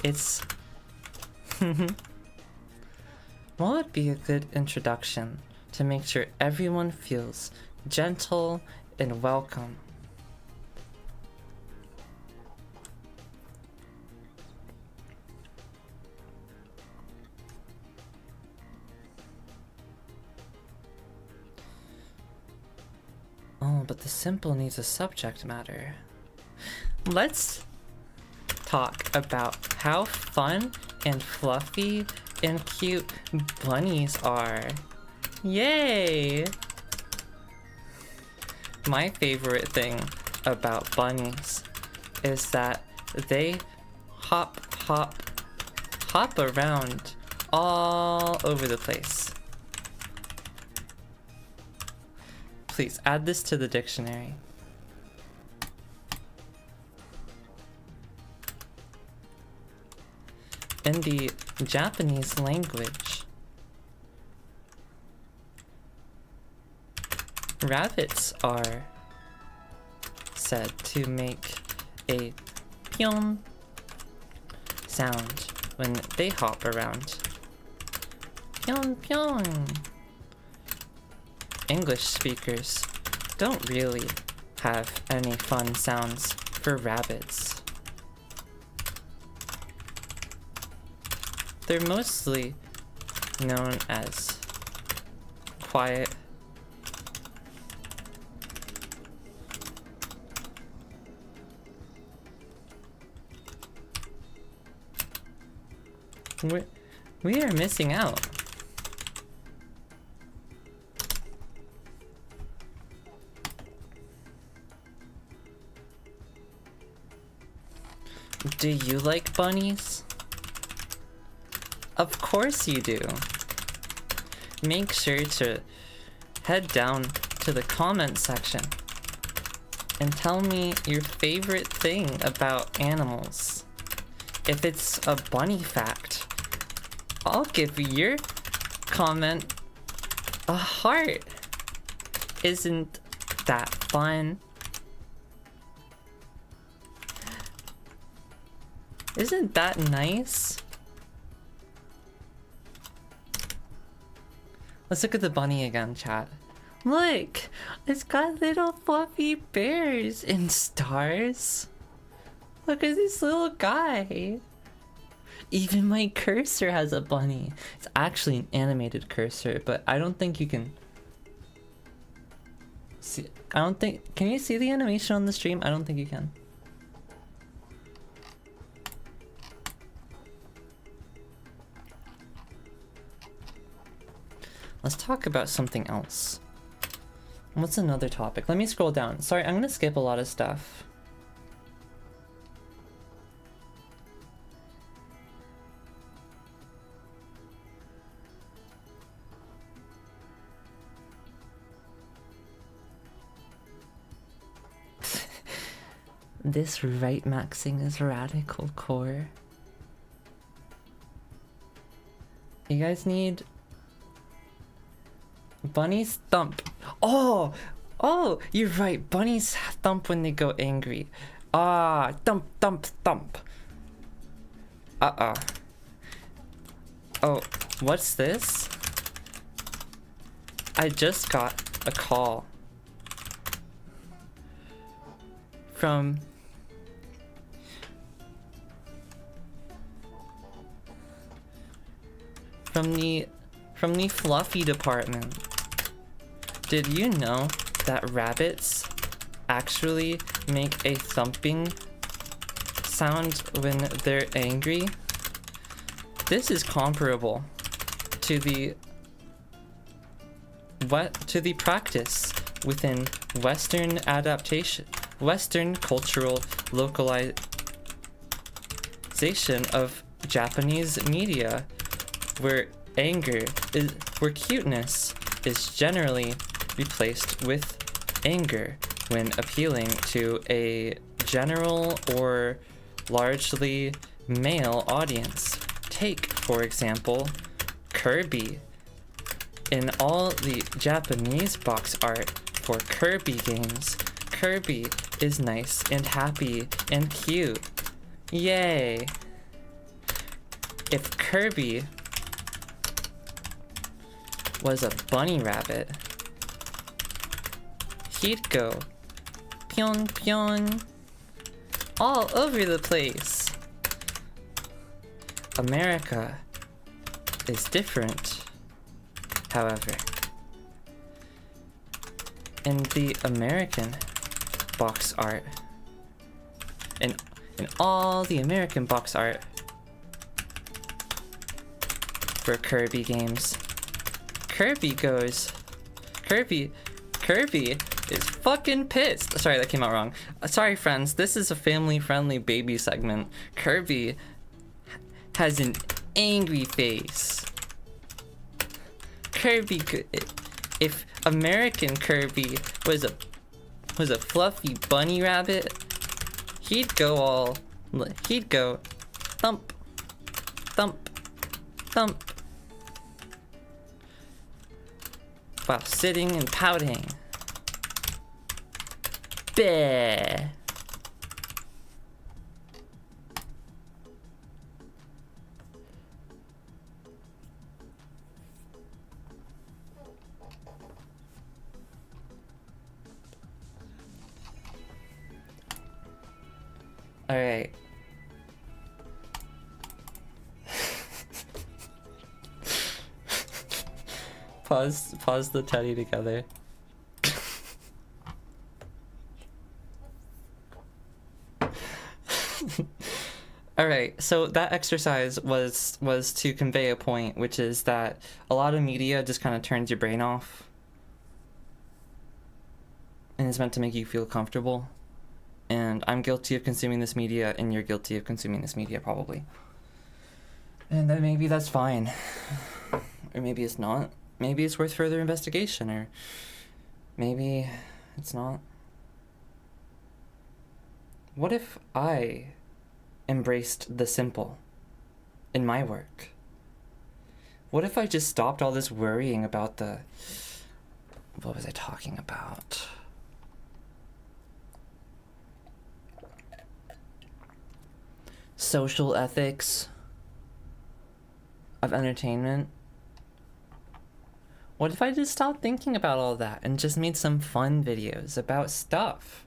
It's what would be a good introduction to make sure everyone feels gentle and welcome? Oh, but the simple needs a subject matter. Let's talk about how fun and fluffy and cute bunnies are. Yay! My favorite thing about bunnies is that they hop around all over the place. Please add this to the dictionary. In the Japanese language, rabbits are said to make a pyon sound when they hop around. Pyon pyon. English speakers don't really have any fun sounds for rabbits. They're mostly known as quiet, we are missing out. Do you like bunnies? Of course you do. Make sure to head down to the comment section and tell me your favorite thing about animals. If it's a bunny fact, I'll give your comment a heart. Isn't that fun? Isn't that nice? Let's look at the bunny again, chat. Look! It's got little fluffy bears and stars. Look at this little guy. Even my cursor has a bunny. It's actually an animated cursor, but I don't think you can see. Can you see the animation on the stream? I don't think you can. Let's talk about something else. What's another topic? Let me scroll down. Sorry, I'm gonna skip a lot of stuff. This right maxing is radical core. You guys need bunnies thump. Oh, you're right. Bunnies thump when they go angry. Ah, thump, thump, thump. Oh, what's this? I just got a call from the fluffy department. Did you know that rabbits actually make a thumping sound when they're angry? This is comparable to the practice within Western cultural localization of Japanese media, where cuteness is generally replaced with anger when appealing to a general or largely male audience. Take, for example, Kirby. In all the Japanese box art for Kirby games, Kirby is nice and happy and cute. Yay! If Kirby was a bunny rabbit, he'd go pyon pyon all over the place. America is different, however. In the American box art, in all the American box art for Kirby games, Kirby is fucking pissed. Sorry, that came out wrong. Sorry, friends. This is a family-friendly baby segment. Kirby has an angry face. Kirby, if American Kirby was a fluffy bunny rabbit, he'd go thump, thump, thump, while sitting and pouting. Bah. All right. Pause the teddy together. All right, so that exercise was to convey a point, which is that a lot of media just kind of turns your brain off and is meant to make you feel comfortable. And I'm guilty of consuming this media, and you're guilty of consuming this media, probably. And then maybe that's fine. Or maybe it's not. Maybe it's worth further investigation, or maybe it's not. What if I embraced the simple in my work? What if I just stopped all this worrying about what was I talking about? Social ethics of entertainment. What if I just stopped thinking about all that and just made some fun videos about stuff?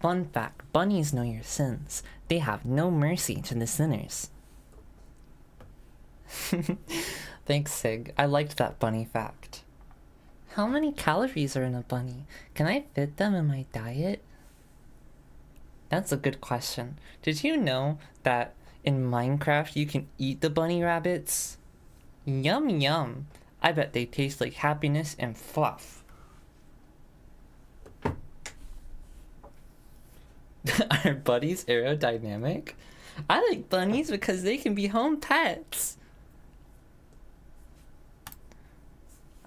Fun fact, bunnies know your sins. They have no mercy to the sinners. Thanks, Sig. I liked that bunny fact. How many calories are in a bunny? Can I fit them in my diet? That's a good question. Did you know that in Minecraft you can eat the bunny rabbits? Yum yum. I bet they taste like happiness and fluff. Are bunnies aerodynamic? I like bunnies because they can be home pets.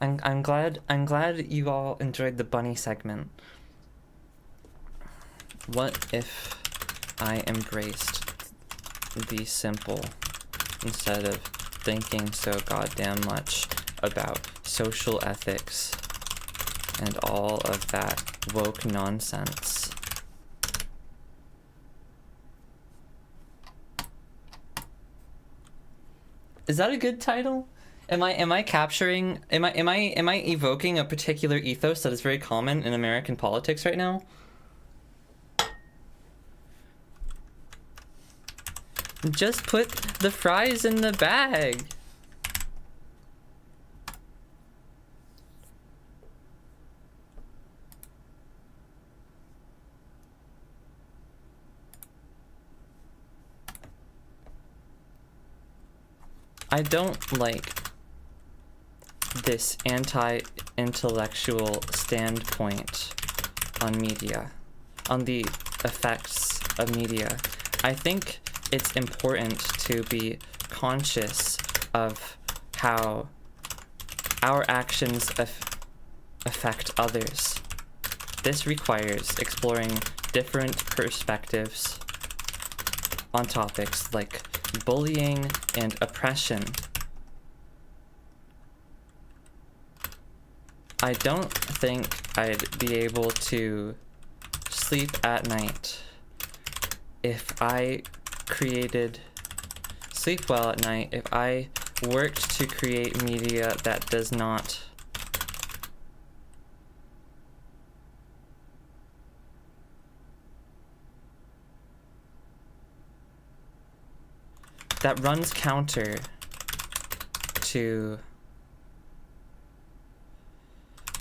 I'm glad you all enjoyed the bunny segment. What if I embraced the simple instead of thinking so goddamn much about social ethics and all of that woke nonsense? Is that a good title? Am I capturing am I evoking a particular ethos that is very common in American politics right now? Just put the fries in the bag. I don't like this anti-intellectual standpoint on media, on the effects of media. I think it's important to be conscious of how our actions affect others. This requires exploring different perspectives on topics like bullying and oppression. I don't think I'd be able to sleep at night if I sleep well at night if I worked to create media that does not that runs counter to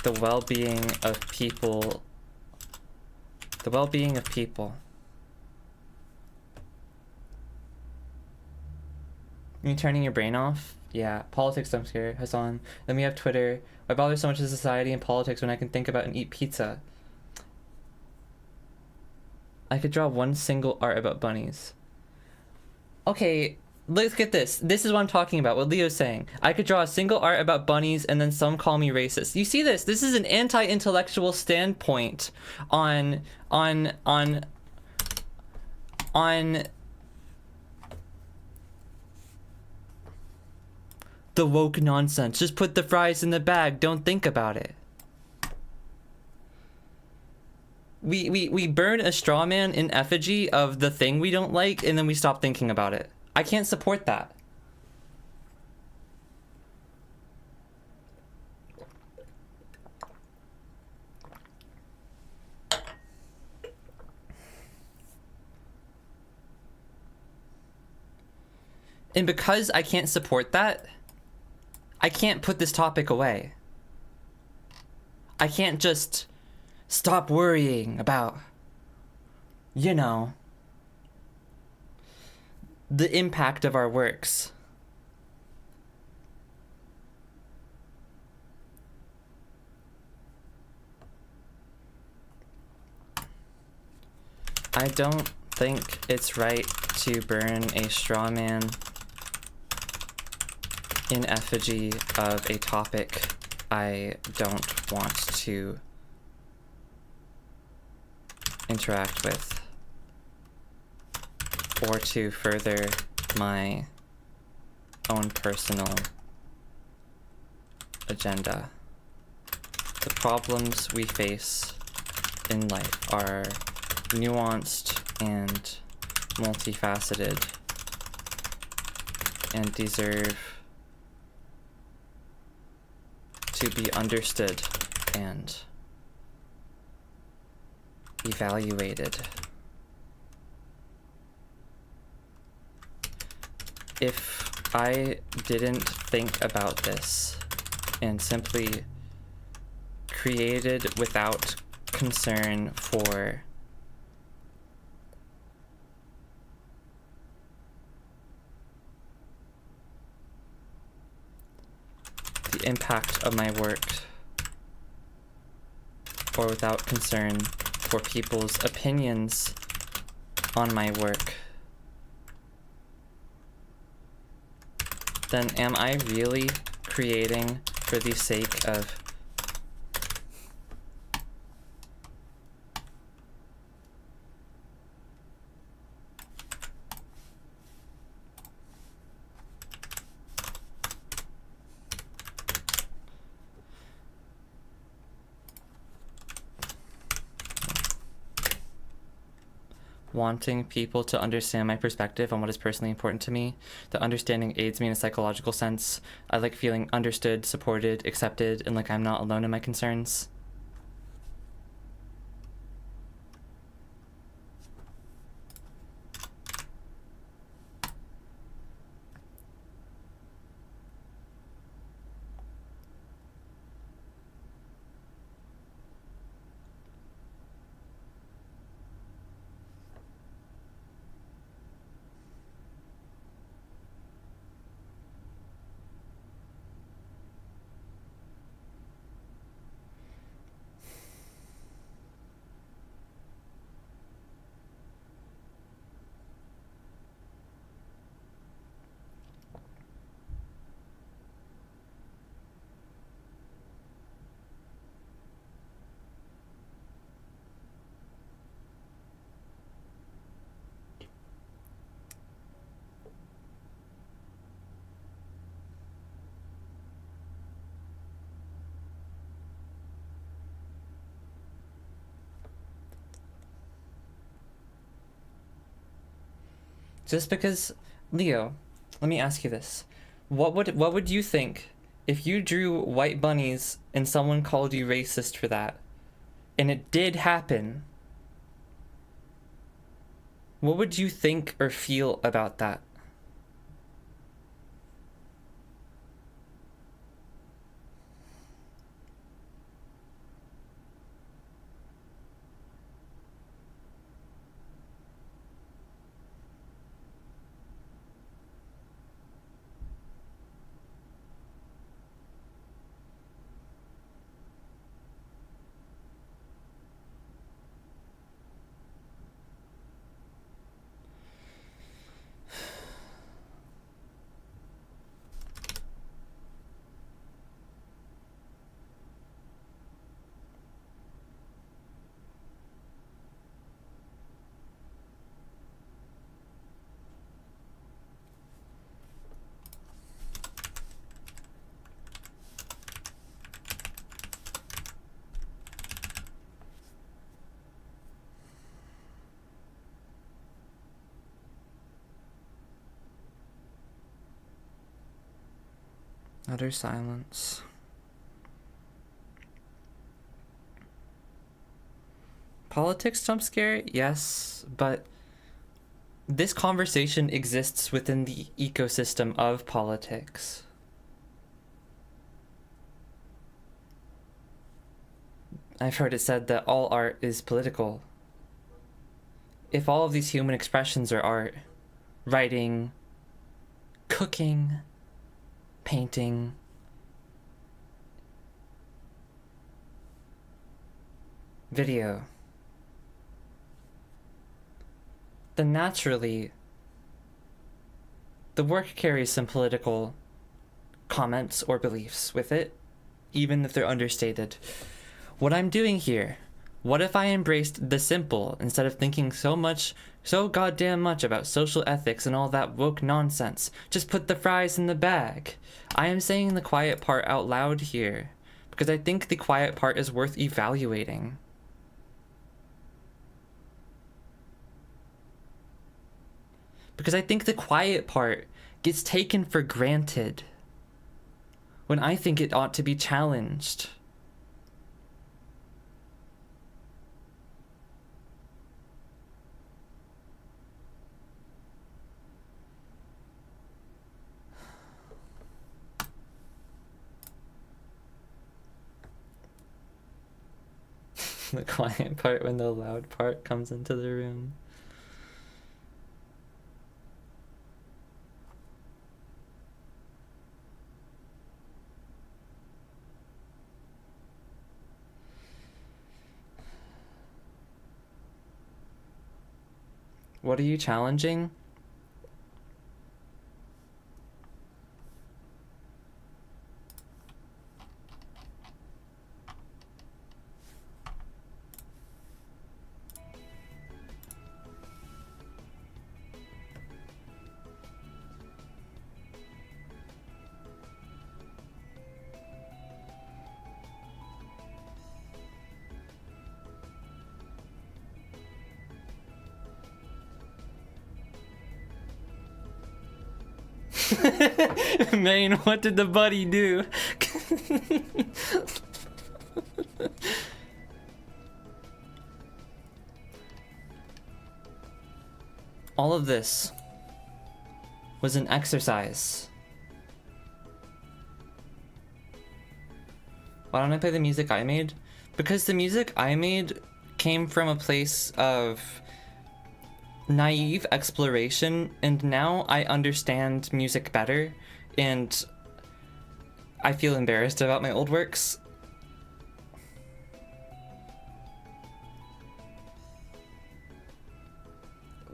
the well-being of people. The well-being of people. You turning your brain off? Yeah. Politics, I'm scared. Hassan. Then we have Twitter. Why bother so much with society and politics when I can think about and eat pizza? I could draw one single art about bunnies. Okay, let's get this. This is what I'm talking about, what Leo's saying. I could draw a single art about bunnies and then some call me racist. You see this? This is an anti-intellectual standpoint on the woke nonsense. Just put the fries in the bag. Don't think about it. We burn a straw man in effigy of the thing we don't like, and then we stop thinking about it. I can't support that. And because I can't support that, I can't put this topic away. I can't just stop worrying about, you know, the impact of our works. I don't think it's right to burn a straw man in effigy of a topic I don't want to interact with, or to further my own personal agenda. The problems we face in life are nuanced and multifaceted and deserve to be understood and evaluated. If I didn't think about this and simply created without concern for the impact of my work, or without concern for people's opinions on my work, then am I really creating for the sake of wanting people to understand my perspective on what is personally important to me. The understanding aids me in a psychological sense. I like feeling understood, supported, accepted, and like I'm not alone in my concerns. Just because, Leo, let me ask you this. What would you think if you drew white bunnies and someone called you racist for that? And it did happen. What would you think or feel about that? Utter silence. Politics jump scare? Yes, but this conversation exists within the ecosystem of politics. I've heard it said that all art is political. If all of these human expressions are art, writing, cooking, painting, video, then naturally the work carries some political comments or beliefs with it, even if they're understated. What I'm doing here, what if I embraced the simple instead of thinking so goddamn much about social ethics and all that woke nonsense? Just put the fries in the bag. I am saying the quiet part out loud here, because I think the quiet part is worth evaluating. Because I think the quiet part gets taken for granted when I think it ought to be challenged. The quiet part when the loud part comes into the room. What are you challenging? Man, what did the buddy do? All of this was an exercise. Why don't I play the music I made? Because the music I made came from a place of naive exploration, and now I understand music better, and I feel embarrassed about my old works.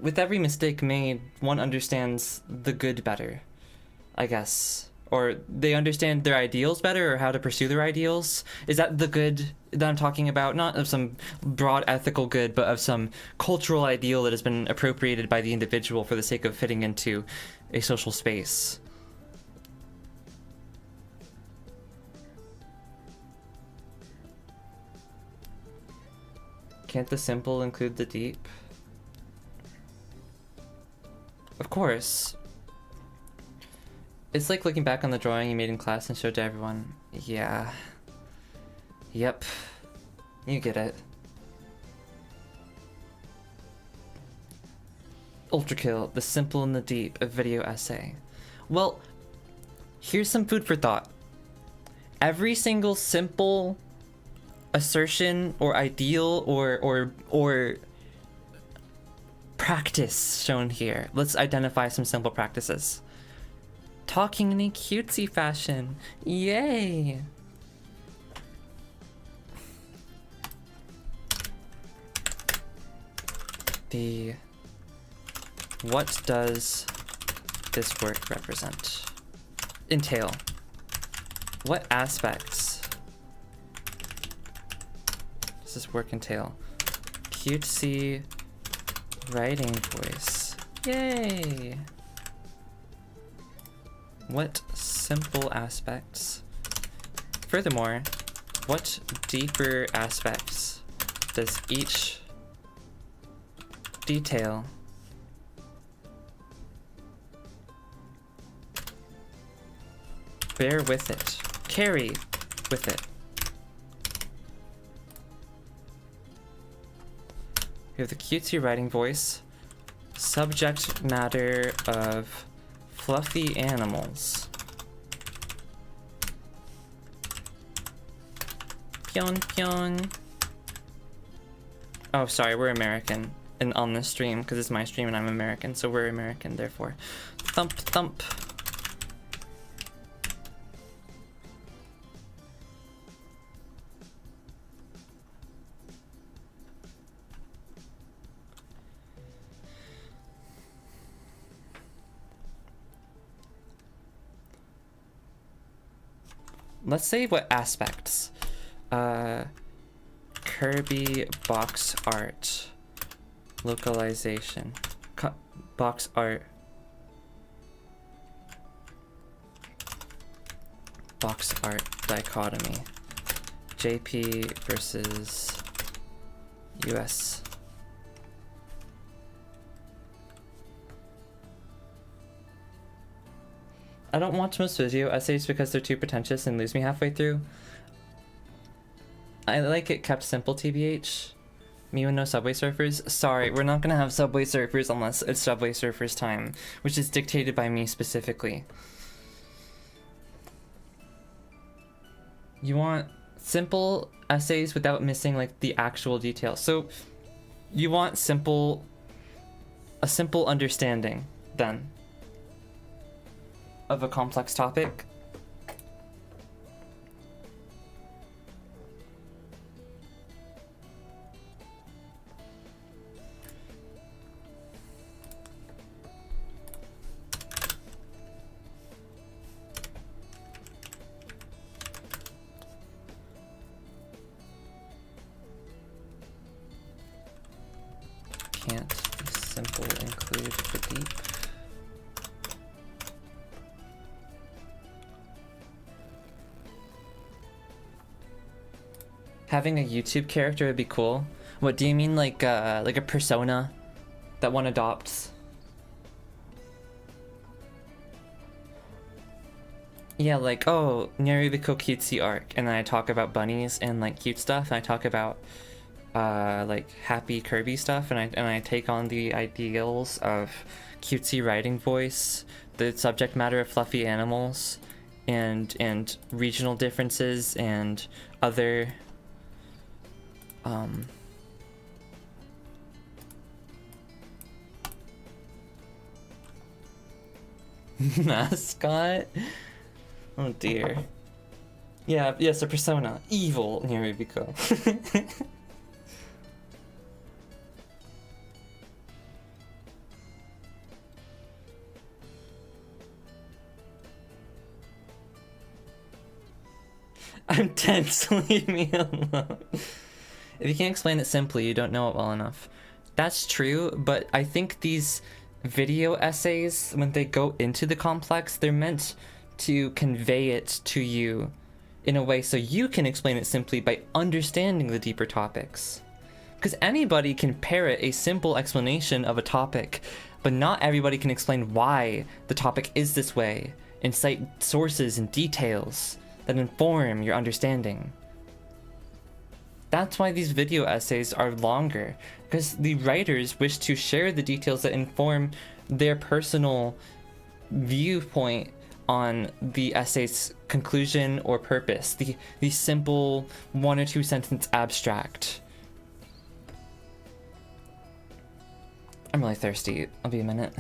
With every mistake made, one understands the good better, I guess. Or they understand their ideals better, or how to pursue their ideals. Is that the good that I'm talking about? Not of some broad ethical good, but of some cultural ideal that has been appropriated by the individual for the sake of fitting into a social space. Can't the simple include the deep? Of course. It's like looking back on the drawing you made in class and showed to everyone. Yeah. Yep. You get it. Ultrakill, the simple and the deep, a video essay. Well, here's some food for thought. Every single simple assertion or ideal or practice shown here. Let's identify some simple practices. Talking in a cutesy fashion. Yay! What does this work represent? Entail. What aspects does this work entail? Cutesy writing voice. Yay! What simple aspects? Furthermore, what deeper aspects does each detail? Bear with it. Carry with it. We have the cutesy writing voice. Subject matter of fluffy animals. Pyon pyon. Oh, sorry, we're American. And on this stream, because it's my stream and I'm American, so we're American, therefore. Thump thump. Let's say what aspects. Kirby box art. Localization. Box art. Box art dichotomy. JP versus US. I don't watch most video essays because they're too pretentious and lose me halfway through. I like it kept simple, TBH. Me with no Subway Surfers? Sorry, we're not gonna have Subway Surfers unless it's Subway Surfers time, which is dictated by me specifically. You want simple essays without missing like the actual details. So you want a simple understanding then of a complex topic. Can't the simple include the deep? Having a YouTube character would be cool. What do you mean, like a persona that one adopts? Yeah, like, oh, Narubiko cutesy arc, and then I talk about bunnies and like cute stuff, and I talk about like happy Kirby stuff, and I take on the ideals of cutesy writing voice, the subject matter of fluffy animals, and regional differences and other mascot. Oh dear. Yeah, yes, a persona. Evil Narubiko. I'm tense, leave me alone. If you can't explain it simply, you don't know it well enough. That's true, but I think these video essays, when they go into the complex, they're meant to convey it to you in a way so you can explain it simply by understanding the deeper topics. Because anybody can parrot a simple explanation of a topic, but not everybody can explain why the topic is this way and cite sources and details that inform your understanding. That's why these video essays are longer, because the writers wish to share the details that inform their personal viewpoint on the essay's conclusion or purpose, the simple 1 or 2 sentence abstract. I'm really thirsty. I'll be a minute.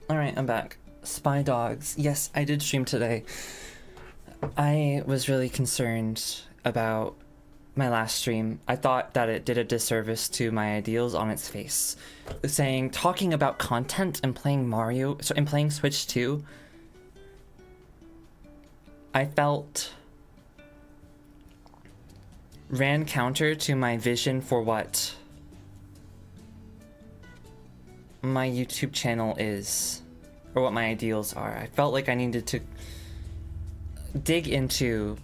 Alright, I'm back. Spy Dogs. Yes, I did stream today. I was really concerned about my last stream. I thought that it did a disservice to my ideals on its face. Talking about content and playing Mario, and playing Switch 2, I felt ran counter to my vision for what my YouTube channel is, or what my ideals are. I felt like I needed to dig into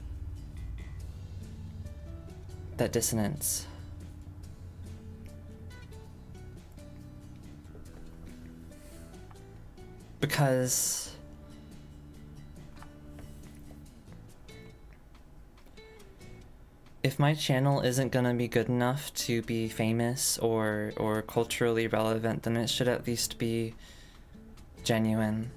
that dissonance. Because if my channel isn't gonna be good enough to be famous or culturally relevant, then it should at least be genuine.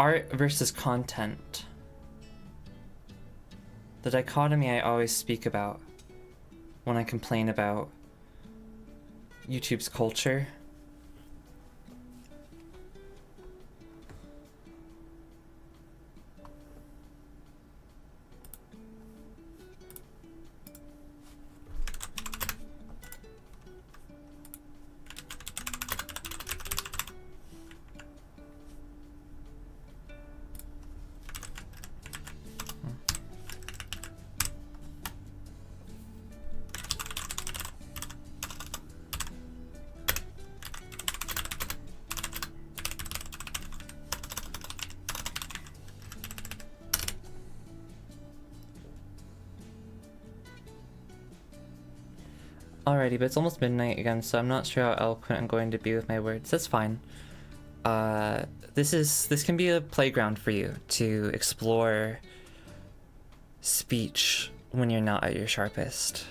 Art versus content. The dichotomy I always speak about when I complain about YouTube's culture. Alrighty, but it's almost midnight again, so I'm not sure how eloquent I'm going to be with my words. That's fine. This can be a playground for you to explore speech when you're not at your sharpest.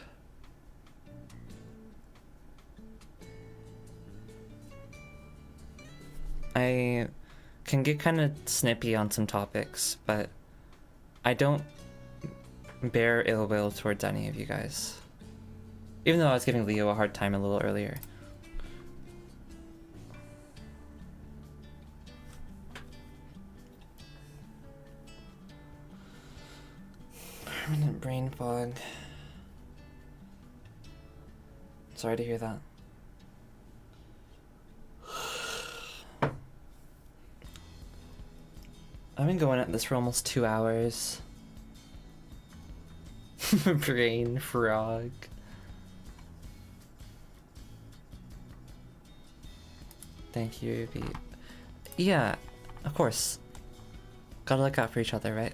I can get kind of snippy on some topics, but I don't bear ill will towards any of you guys. Even though I was giving Leo a hard time a little earlier. Permanent brain fog. Sorry to hear that. I've been going at this for almost 2 hours. Brain frog. Thank you, Ruby. Yeah, of course. Gotta look out for each other, right?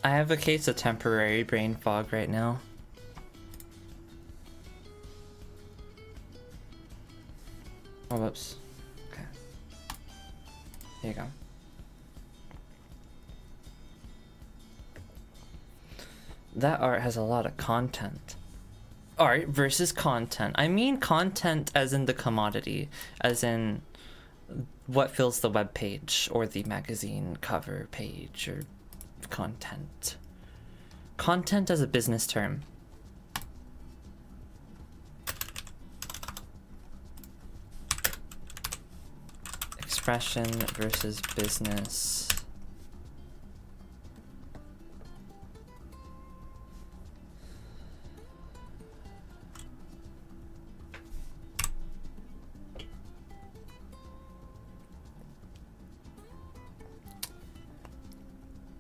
I have a case of temporary brain fog right now. Oh, whoops. Okay. Here you go. That art has a lot of content. Art versus content. I mean content as in the commodity, as in what fills the web page or the magazine cover page or content. Content as a business term. Expression versus business.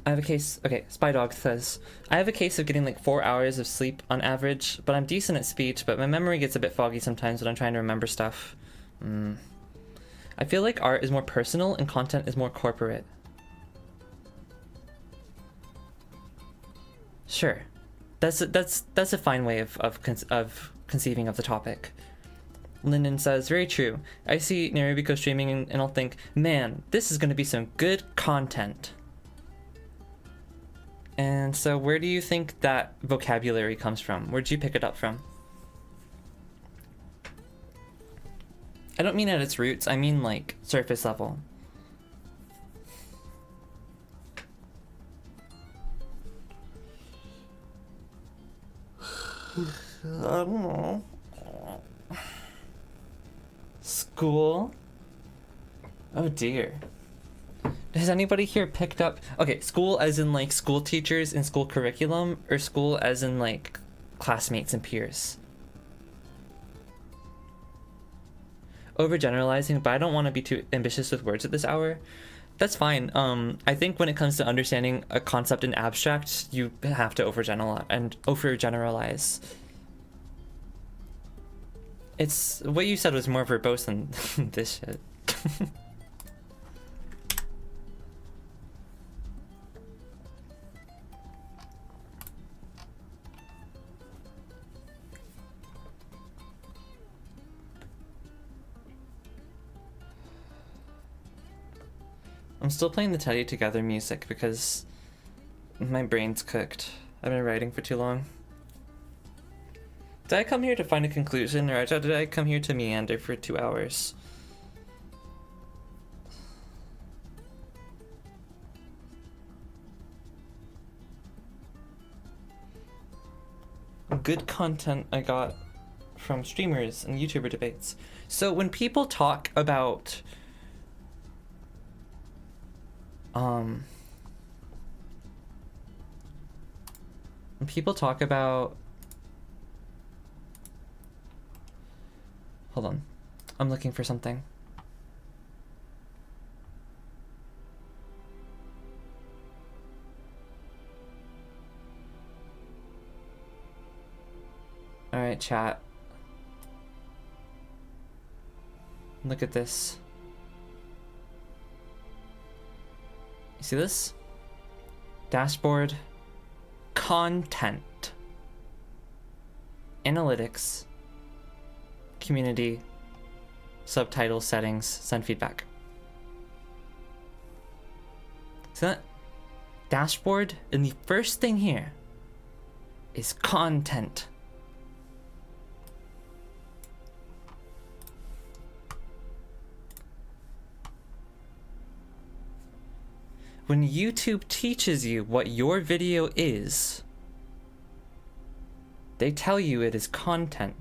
I have a case, okay, Spy Dog says, I have a case of getting like 4 hours of sleep on average, but I'm decent at speech, but my memory gets a bit foggy sometimes when I'm trying to remember stuff. I feel like art is more personal and content is more corporate. Sure. That's a fine way of conceiving of the topic. Lyndon says, very true. I see Narubiko streaming and I'll think, man, this is going to be some good content. And so where do you think that vocabulary comes from? Where'd you pick it up from? I don't mean at its roots, I mean like surface level. I don't know. School? Oh dear. Has anybody here picked up... Okay, school as in like school teachers and school curriculum, or school as in like classmates and peers? overgeneralizing, but I don't want to be too ambitious with words at this hour. That's fine. I think when it comes to understanding a concept in abstract, you have to overgeneralize. It's what you said was more verbose than this shit. I'm still playing the Teddy Together music because my brain's cooked. I've been writing for too long. Did I come here to find a conclusion, or did I come here to meander for 2 hours? Good content I got from streamers and YouTuber debates. So when people talk about when people talk about, hold on, I'm looking for something. All right, chat. Look at this. You see this? Dashboard, content, analytics, community, subtitle settings, send feedback. See that? Dashboard, and the first thing here is content. When YouTube teaches you what your video is, they tell you it is content.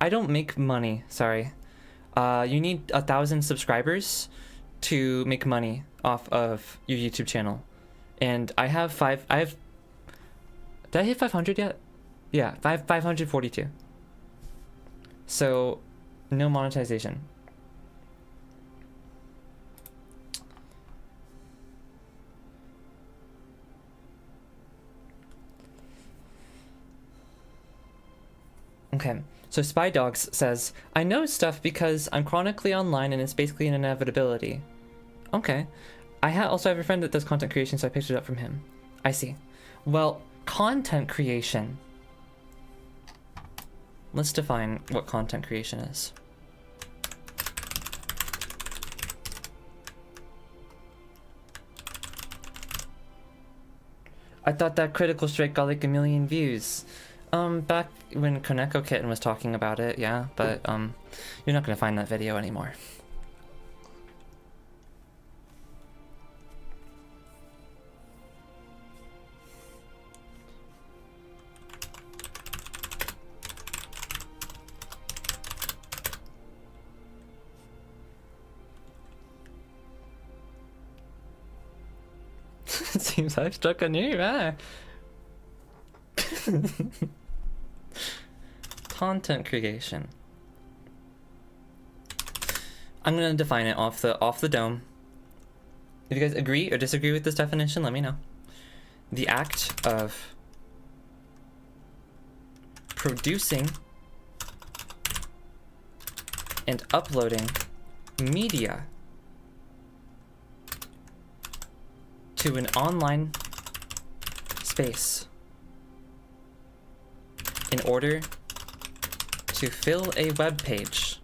I don't make money, sorry. You need 1,000 subscribers to make money off of your YouTube channel. And I have did I hit 500 yet? Yeah, 542. So, no monetization. Okay, so Spy Dogs says, I know stuff because I'm chronically online and it's basically an inevitability. Okay. I also have a friend that does content creation, so I picked it up from him. I see. Well, content creation. Let's define what content creation is. I thought that Critical Strike got like 1 million views. Back when Koneko Kitten was talking about it, yeah, but, you're not gonna find that video anymore. It seems I've struck a nerve, ah. Content creation. I'm gonna define it off the dome. If you guys agree or disagree with this definition, let me know. The act of producing and uploading media to an online space in order to fill a web page.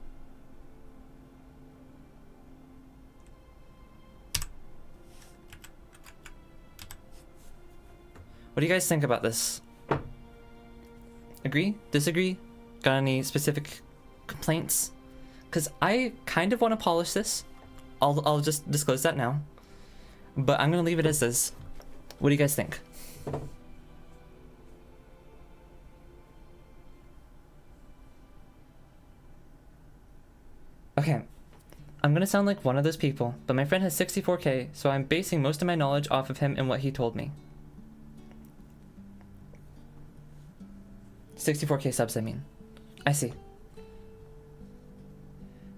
What do you guys think about this? Agree? Disagree? Got any specific complaints? Because I kind of want to polish this. I'll just disclose that now. But I'm going to leave it as is. What do you guys think? Okay, I'm gonna sound like one of those people, but my friend has 64K, so I'm basing most of my knowledge off of him and what he told me. 64K subs, I mean. I see.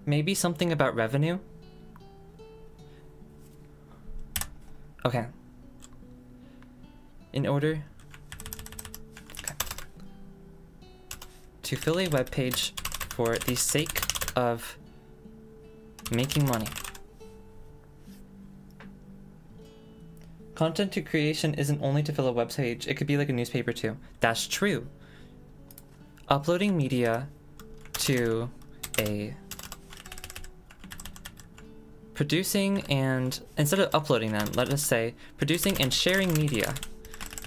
Maybe something about revenue? Okay. In order to fill a web page for the sake of making money. Content to creation isn't only to fill a web page, it could be like a newspaper too. That's true. Uploading media to a producing and, instead of uploading them, let us say producing and sharing media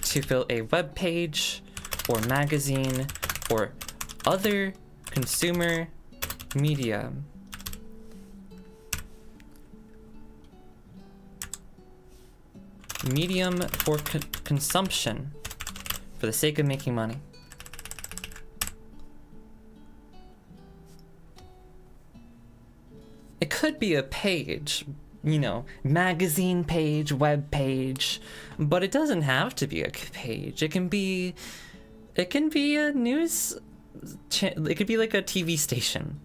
to fill a web page or magazine or other consumer media. Medium for consumption for the sake of making money. It could be a page, you know, magazine page, web page, but it doesn't have to be a page. It can be a news, it could be like a TV station.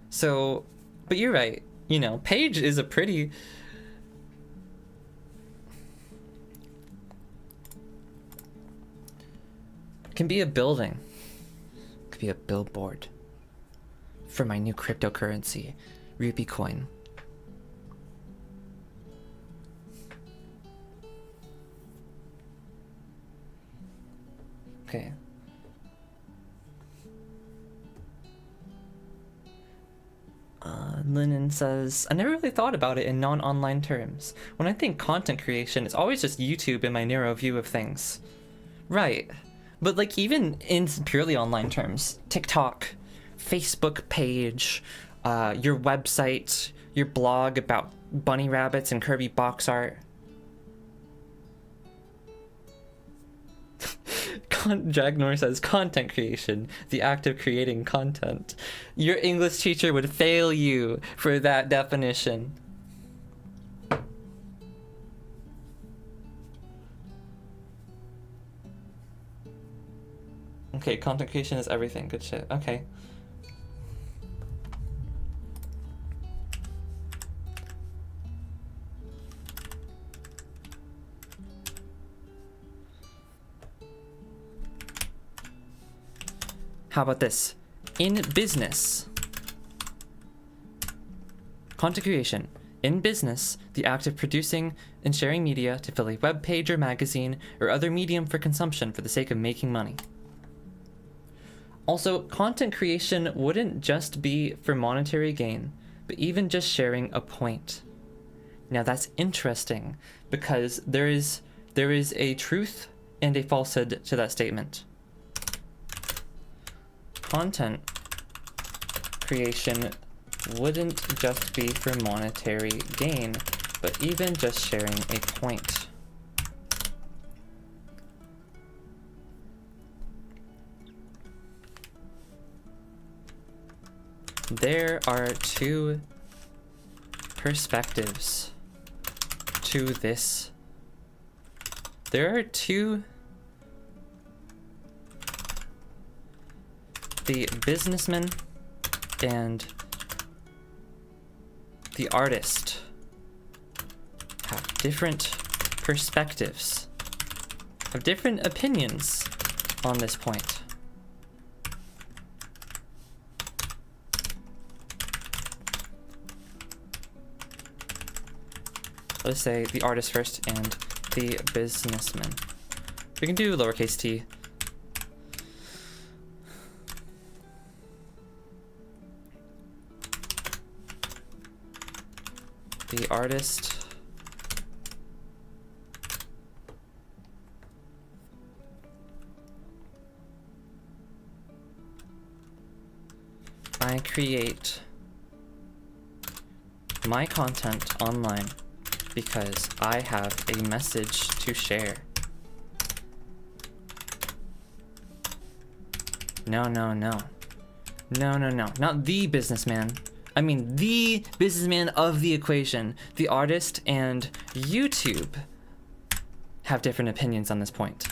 So, but you're right, you know, page is a pretty, it can be a building, it could be a billboard for my new cryptocurrency, Rupee coin. Okay. Lennon says, I never really thought about it in non-online terms. When I think content creation, it's always just YouTube in my narrow view of things. Right. But like even in purely online terms, TikTok, Facebook page, your website, your blog about bunny rabbits and Kirby box art. Dragnor says content creation, the act of creating content. Your English teacher would fail you for that definition. Okay, content creation is everything. Good shit. Okay. How about this? In business, content creation. In business, the act of producing and sharing media to fill a web page or magazine or other medium for consumption for the sake of making money. Also, content creation wouldn't just be for monetary gain, but even just sharing a point. Now that's interesting because there is a truth and a falsehood to that statement. Content creation wouldn't just be for monetary gain, but even just sharing a point. There are two perspectives to this. There are two. The businessman and the artist have different perspectives, have different opinions on this point. Let's say the artist first and the businessman. We can do lowercase t. The artist I create my content online because I have a message to share. No. Not the businessman. I mean the businessman of the equation. The artist and YouTube have different opinions on this point.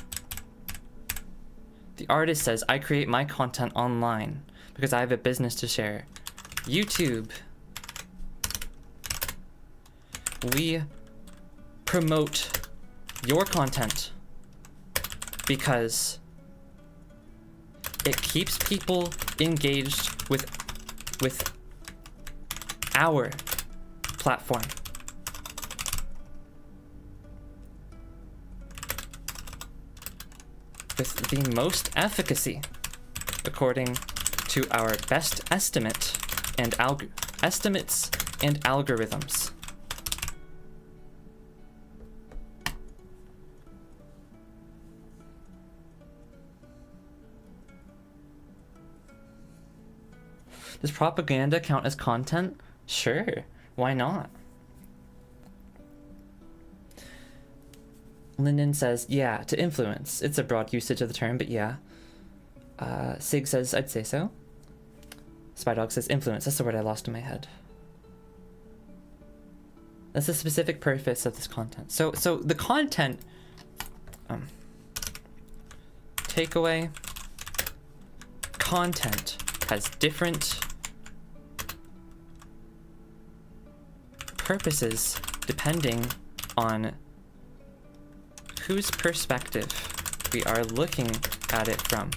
The artist says, I create my content online because I have a business to share. YouTube, we promote your content because it keeps people engaged with our platform. With the most efficacy, according to our best estimate and estimates and algorithms. Does propaganda count as content? Sure, why not? Lyndon says, yeah, to influence. It's a broad usage of the term, but yeah. Sig says, I'd say so. Spydog says, influence. That's the word I lost in my head. That's the specific purpose of this content. So the content, takeaway, content has different purposes depending on whose perspective we are looking at it from.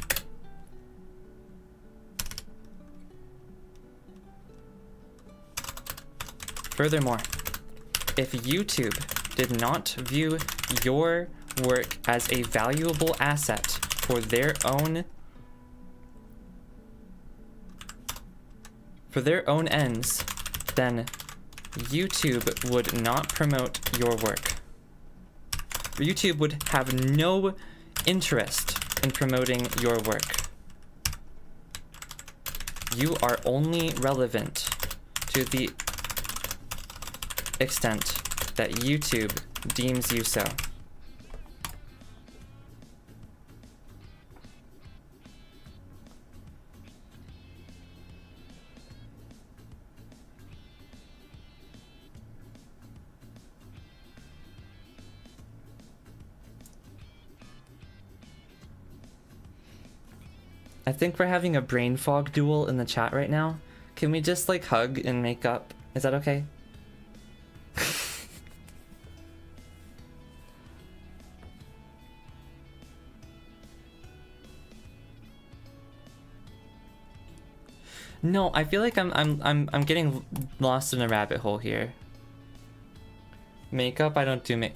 Furthermore, if YouTube did not view your work as a valuable asset for their own ends, then YouTube would not promote your work. YouTube would have no interest in promoting your work. You are only relevant to the extent that YouTube deems you so. I think we're having a brain fog duel in the chat right now. Can we just like hug and make up? Is that okay? No, I feel like I'm getting lost in a rabbit hole here. Makeup, I don't do make.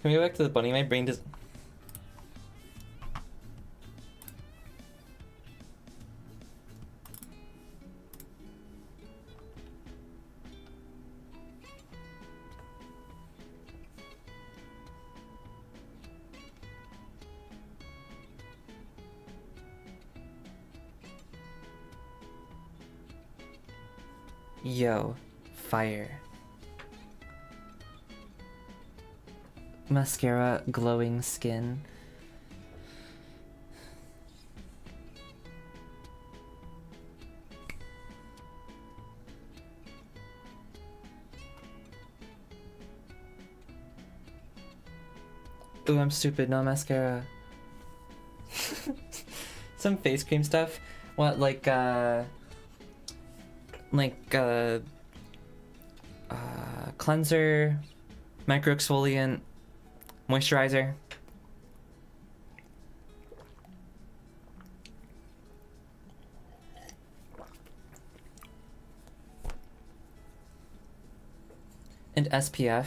Can we go back to the bunny? My brain does. Yo, fire. Mascara, glowing skin. Ooh, I'm stupid, no mascara. Some face cream stuff. What, cleanser, micro exfoliant, moisturizer. And SPF.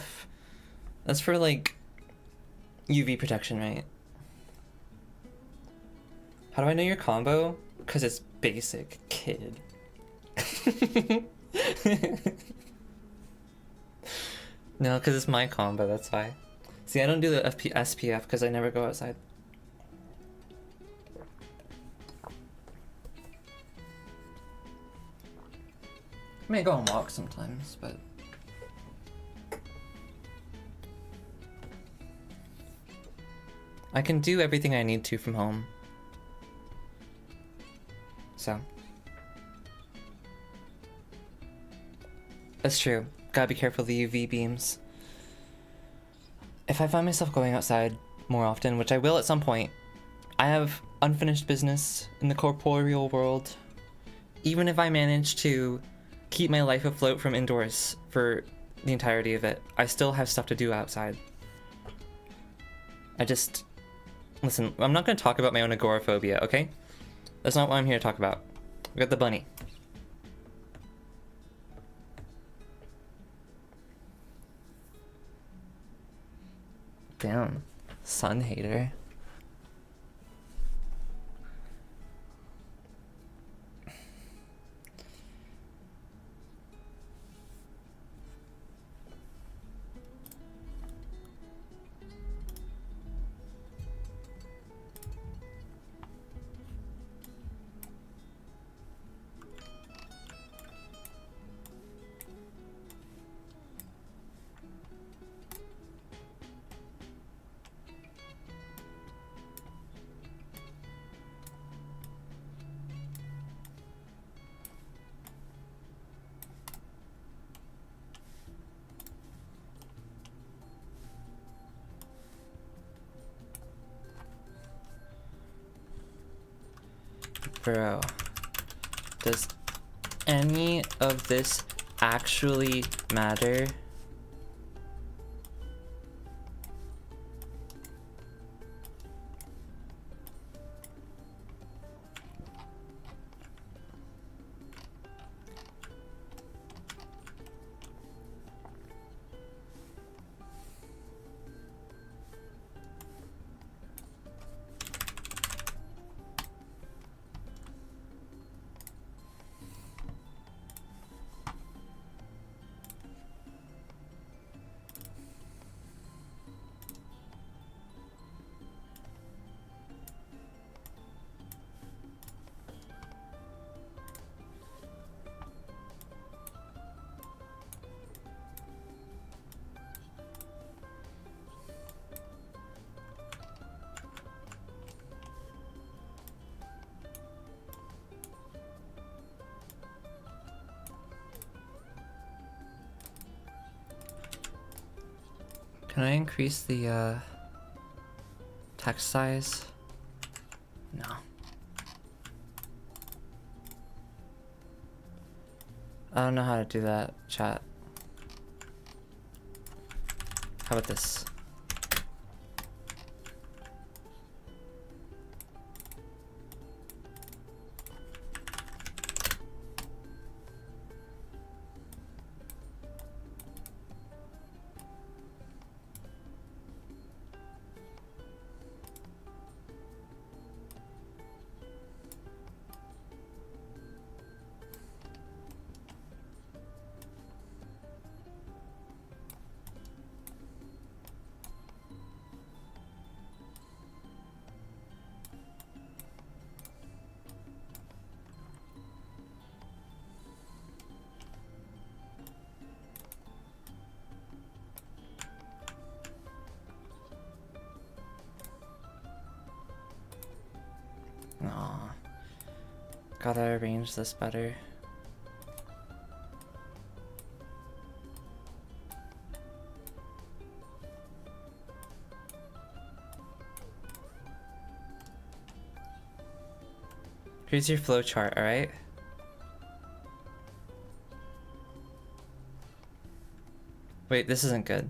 That's for like UV protection, right? How do I know your combo? Because it's basic, kid. No, because it's my combo, that's why. See, I don't do the SPF because I never go outside. I may go on walks sometimes, but... I can do everything I need to from home. So... That's true. Gotta be careful of the UV beams. If I find myself going outside more often, which I will at some point. I have unfinished business in the corporeal world. Even if I manage to keep my life afloat from indoors for the entirety of it, I still have stuff to do outside. Listen, I'm not going to talk about my own agoraphobia, okay? That's not what I'm here to talk about. We got the bunny. Damn. Sun hater. Bro, does any of this actually matter? Can I increase the text size? No. I don't know how to do that, chat. How about this? Aw. Gotta arrange this better. Here's your flowchart, alright? Wait, this isn't good.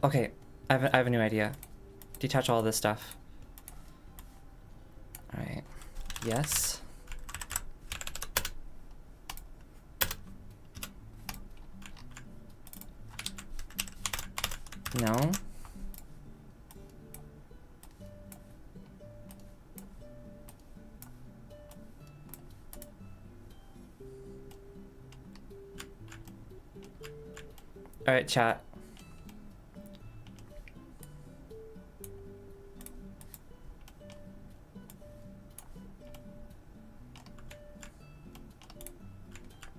Okay, I have a new idea. Detach all this stuff. Alright. Yes. No. Alright, chat.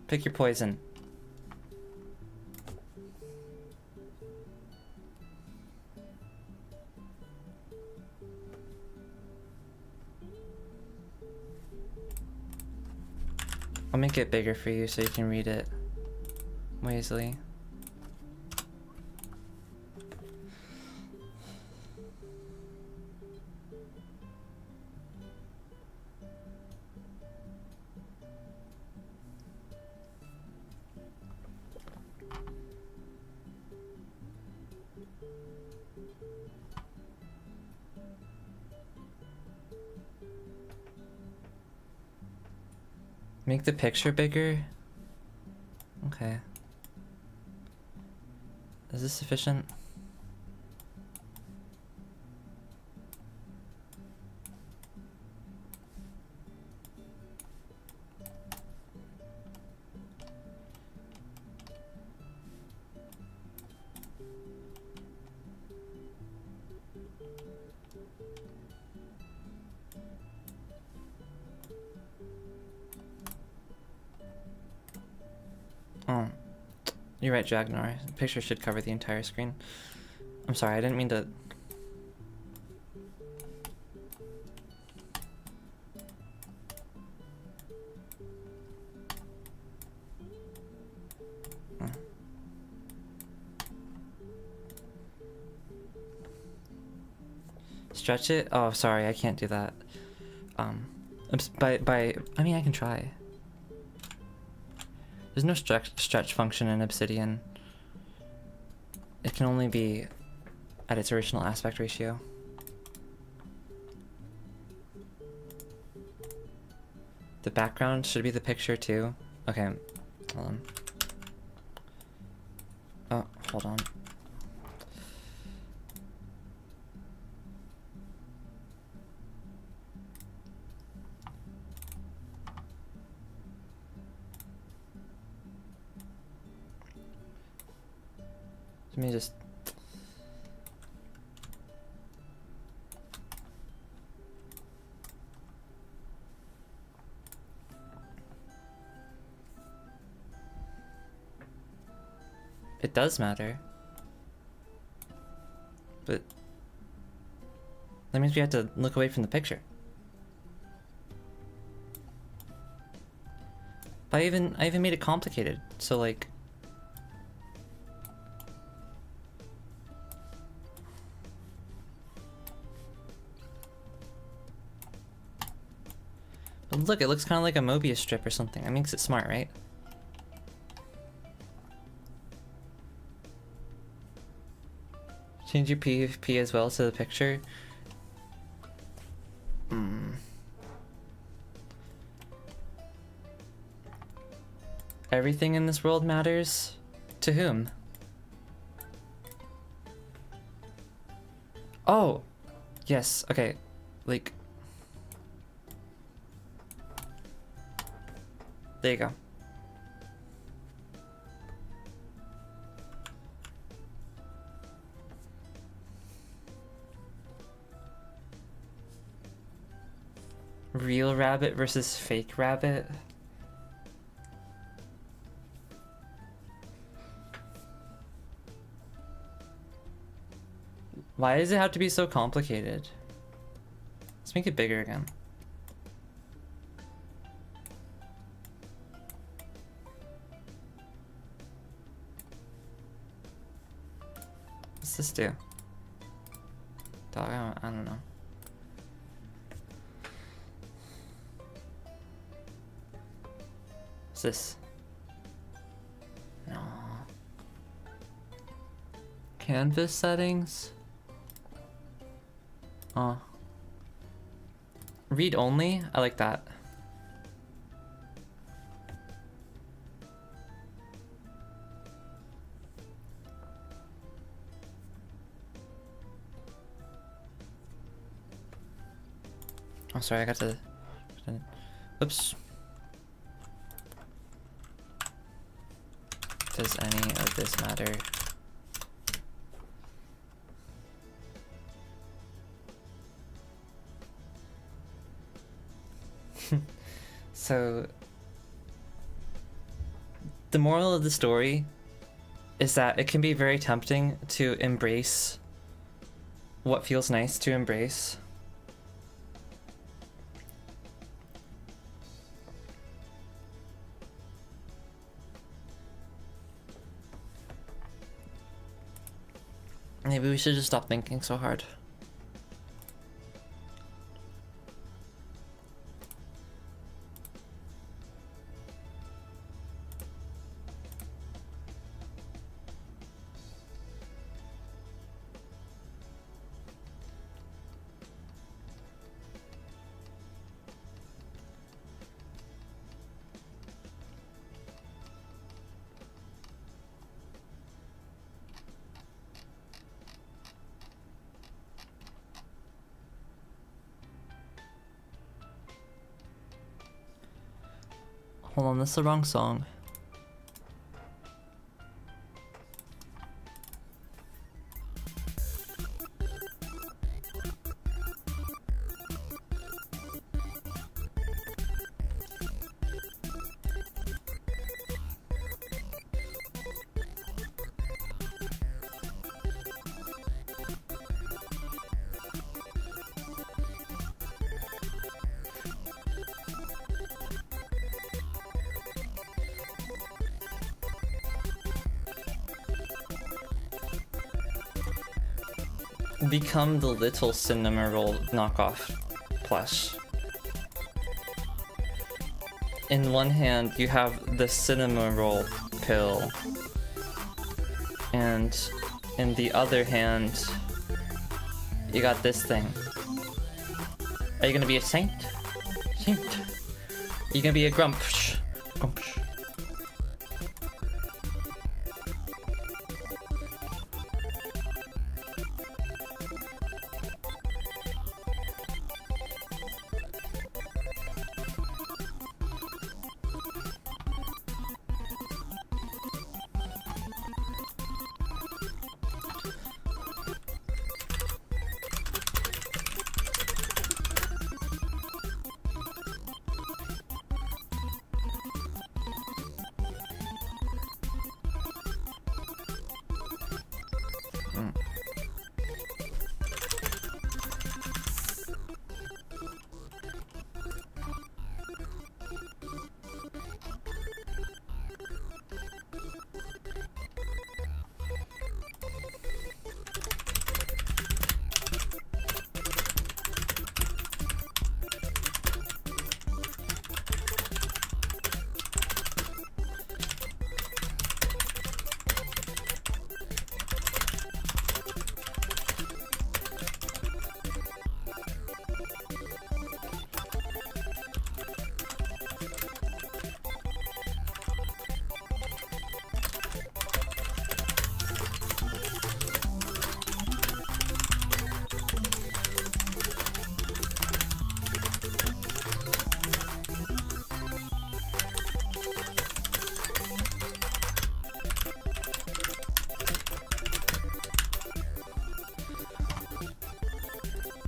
Pick your poison. I'll make it bigger for you so you can read it more easily. Make the picture bigger? Okay. Is this sufficient? Oh, you're right, Jagnor. The picture should cover the entire screen. I'm sorry, I didn't mean to... Stretch it? Oh, sorry, I can't do that. I mean, I can try. There's no stretch function in Obsidian. It can only be at its original aspect ratio. The background should be the picture too. Okay, hold on. Oh, hold on. Let me just... It does matter. But that means we have to look away from the picture. I even made it complicated, so like... But look, it looks kind of like a Mobius strip or something. That makes it smart, right? Change your PFP as well to the picture. Everything in this world matters? To whom? Oh! Yes, okay. Like... There you go. Real rabbit versus fake rabbit? Why does it have to be so complicated? Let's make it bigger again. What's this do? Dog, I don't know. What's this? No. Canvas settings? Oh. Read only? I like that. Oh, sorry, I got to... Oops. Does any of this matter? So, the moral of the story is that it can be very tempting to embrace what feels nice to embrace. Maybe we should just stop thinking so hard. Hold on, that's the wrong song. Become the little cinnamon roll knockoff plush. In one hand, you have the cinnamon roll pill, and in the other hand, you got this thing. Are you gonna be a saint? Saint? Are you gonna be a grump? Grump.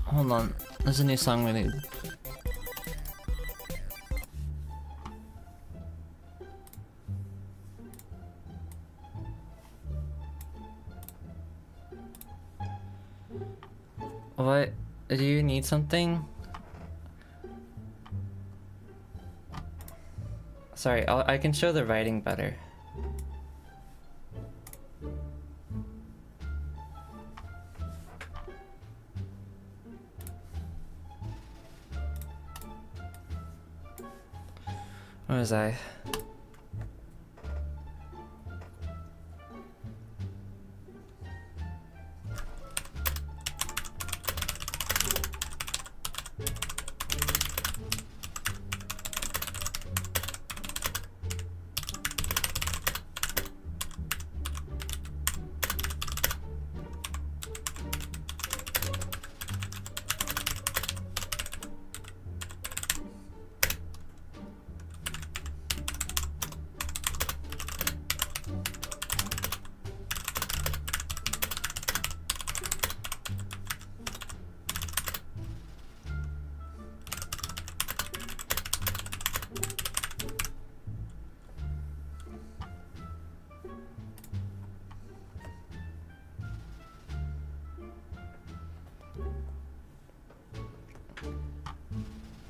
Hold on, there's a new song we need. What? Do you need something? Sorry, I can show the writing better. Where was I?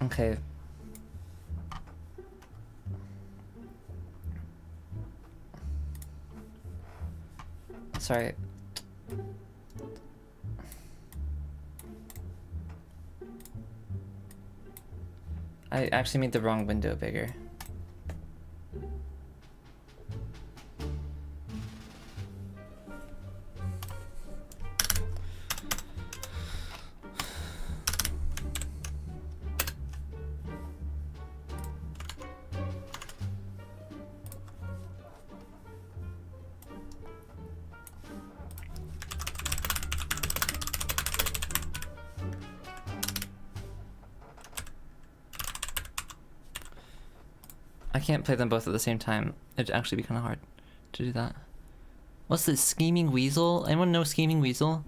Okay. Sorry. I actually made the wrong window bigger. I can't play them both at the same time. It'd actually be kind of hard to do that. What's this? Scheming Weasel? Anyone know Scheming Weasel?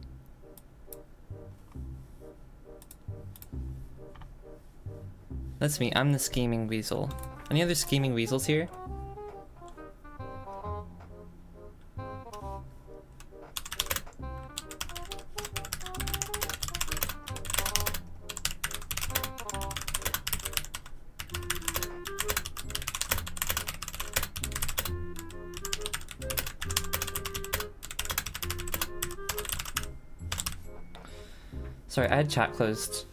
That's me. I'm the Scheming Weasel. Any other Scheming Weasels here? Sorry, I had chat closed.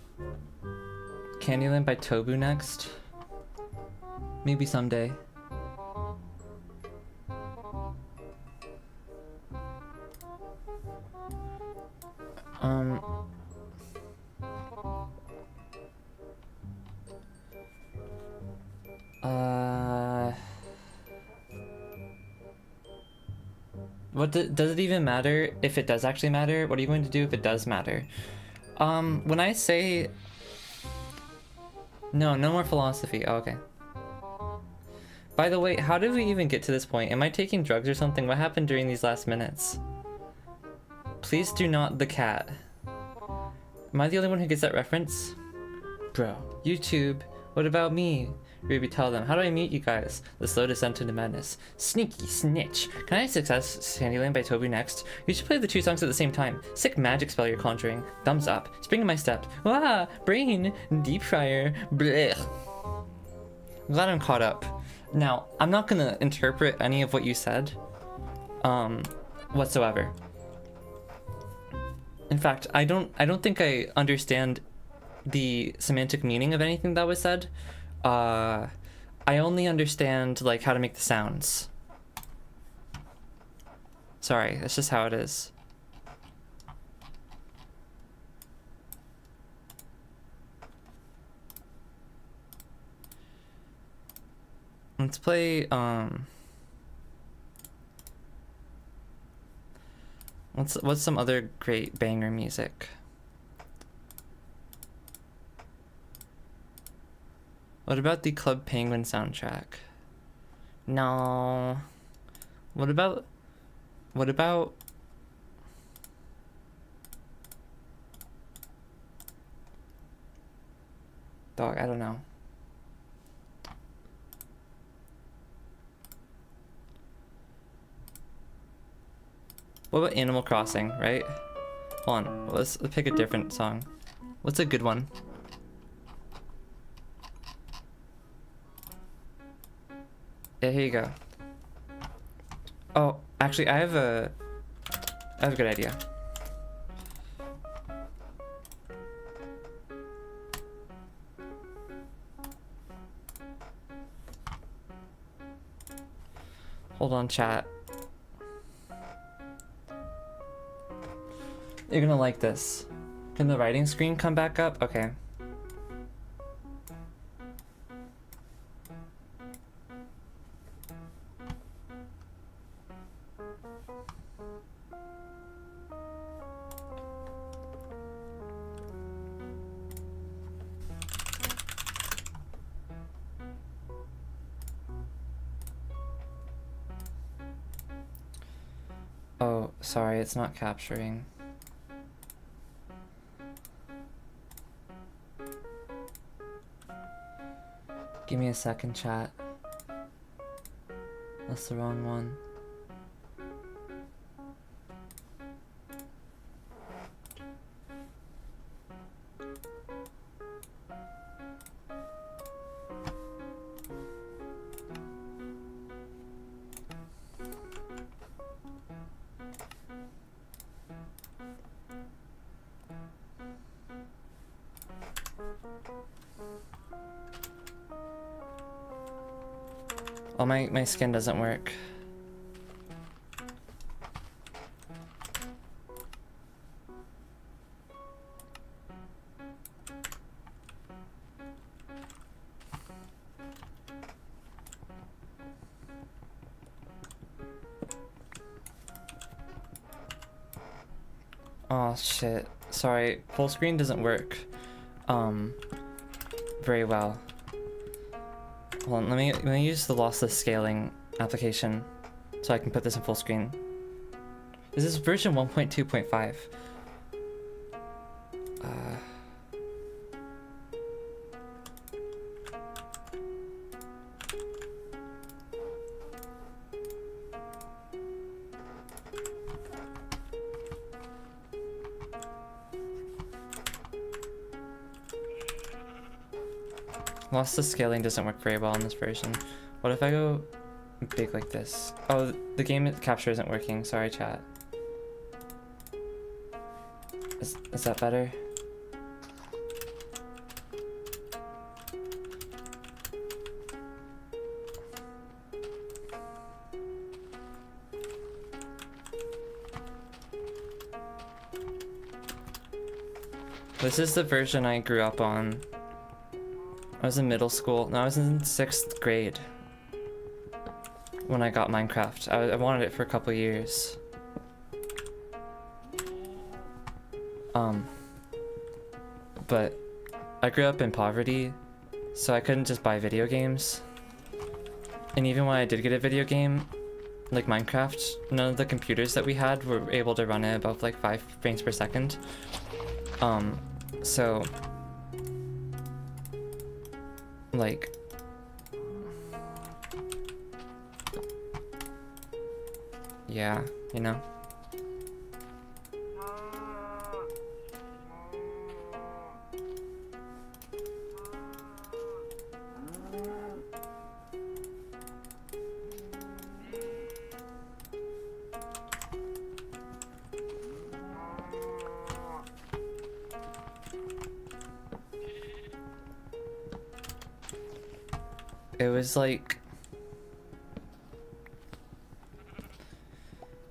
Candyland by Tobu next? Maybe someday. Does it even matter if it does actually matter? What are you going to do if it does matter? When I say... No more philosophy. Oh, okay. By the way, how did we even get to this point? Am I taking drugs or something? What happened during these last minutes? Please do not the cat. Am I the only one who gets that reference? Bro. YouTube. What about me? Ruby, tell them. How do I mute you guys? The slow descent into madness. Sneaky snitch. Can I success Candyland by Tobu next? You should play the two songs at the same time. Sick magic spell you're conjuring. Thumbs up. Spring in my step. Wah! Brain! Deep fryer. Blech. I'm glad I'm caught up. Now, I'm not gonna interpret any of what you said. Whatsoever. In fact, I don't think I understand the semantic meaning of anything that was said. I only understand like how to make the sounds. Sorry, that's just how it is. Let's play what's some other great banger music? What about the Club Penguin soundtrack? No. What about dog, I don't know. What about Animal Crossing, right? Hold on, let's pick a different song. What's a good one? Yeah, here you go. Oh, actually, I have a good idea. Hold on, chat. You're gonna like this. Can the writing screen come back up? Okay. Oh, sorry, it's not capturing. Give me a second, chat. That's the wrong one. Oh, my skin doesn't work. Oh shit. Sorry, full screen doesn't work very well. Hold on, let me use the lossless scaling application so I can put this in full screen. This is version 1.2.5. Lossless scaling doesn't work very well in this version. What if I go big like this? Oh, the game capture isn't working. Sorry, chat. Is that better? This is the version I grew up on. I was in middle school. No, I was in 6th grade when I got Minecraft. I wanted it for a couple years. But I grew up in poverty, so I couldn't just buy video games. And even when I did get a video game, like Minecraft, none of the computers that we had were able to run it above like 5 frames per second. So like yeah, you know. It was like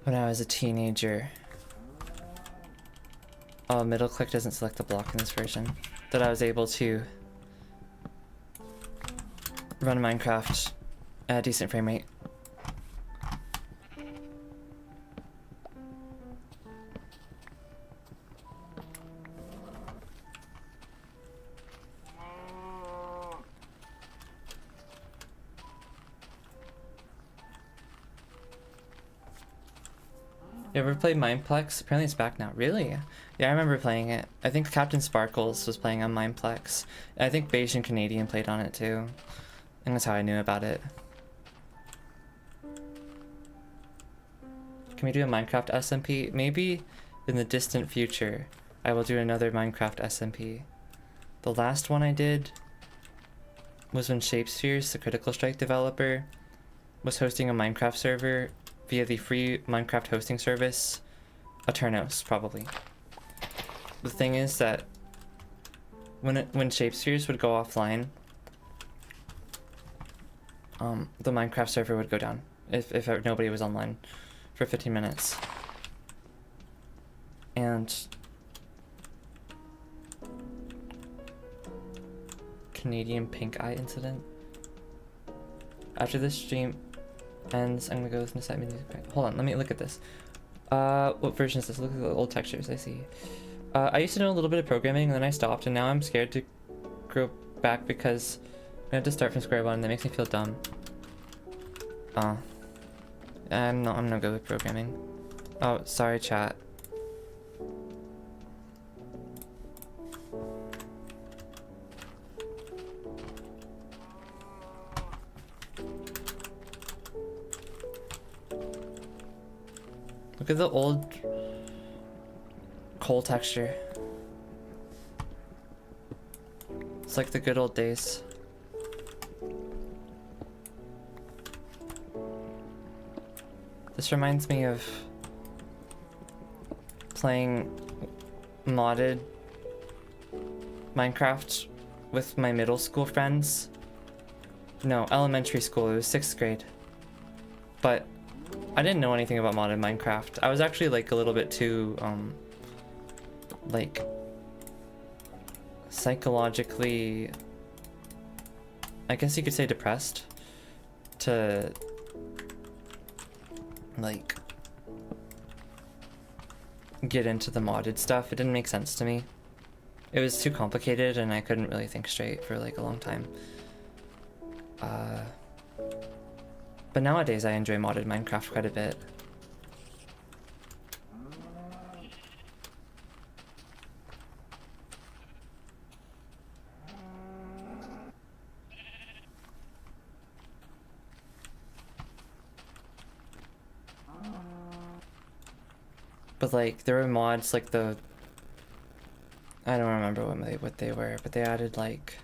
when I was a teenager. Oh, middle click doesn't select the block in this version. That I was able to run Minecraft at a decent frame rate. You ever played Mineplex? Apparently it's back now. Really? Yeah, I remember playing it. I think Captain Sparkles was playing on Mineplex. And I think Beige and Canadian played on it too. And that's how I knew about it. Can we do a Minecraft SMP? Maybe in the distant future, I will do another Minecraft SMP. The last one I did was when Shapespheres, the Critical Strike developer, was hosting a Minecraft server via the free Minecraft hosting service, Aternos, probably. The thing is that when Shapespheres would go offline, the Minecraft server would go down if nobody was online for 15 minutes. And Canadian pink eye incident. After this stream ends, I'm gonna go listen to set music. Hold on, let me look at this. What version is this? Look at the old textures I see. I used to know a little bit of programming and then I stopped, and now I'm scared to go back because I have to start from square one and that makes me feel dumb. I'm not good with programming. Oh, sorry chat. Look at the old coal texture. It's like the good old days. This reminds me of playing modded Minecraft with my middle school friends. No, elementary school, it was 6th grade. But I didn't know anything about modded Minecraft. I was actually like a little bit too, like, psychologically, I guess you could say depressed, to, like, get into the modded stuff. It didn't make sense to me. It was too complicated and I couldn't really think straight for like a long time. But nowadays I enjoy modded Minecraft quite a bit. But like there were mods like I don't remember what they were, but they added like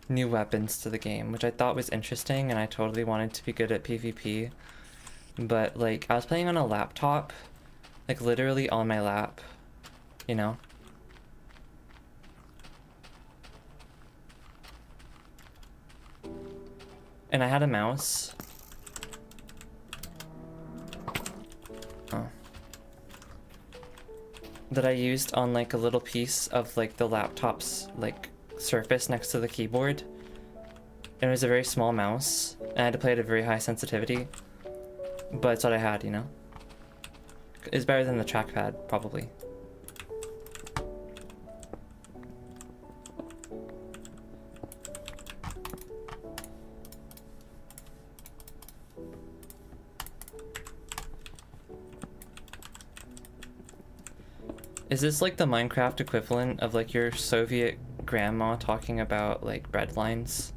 new weapons to the game, which I thought was interesting, and I totally wanted to be good at PvP. But like I was playing on a laptop, like literally on my lap, you know? And I had a mouse. Oh. That I used on like a little piece of like the laptop's like surface next to the keyboard. And it was a very small mouse, and I had to play at a very high sensitivity. But it's what I had, you know? It's better than the trackpad, probably. Is this like the Minecraft equivalent of like your Soviet grandma talking about like bread lines?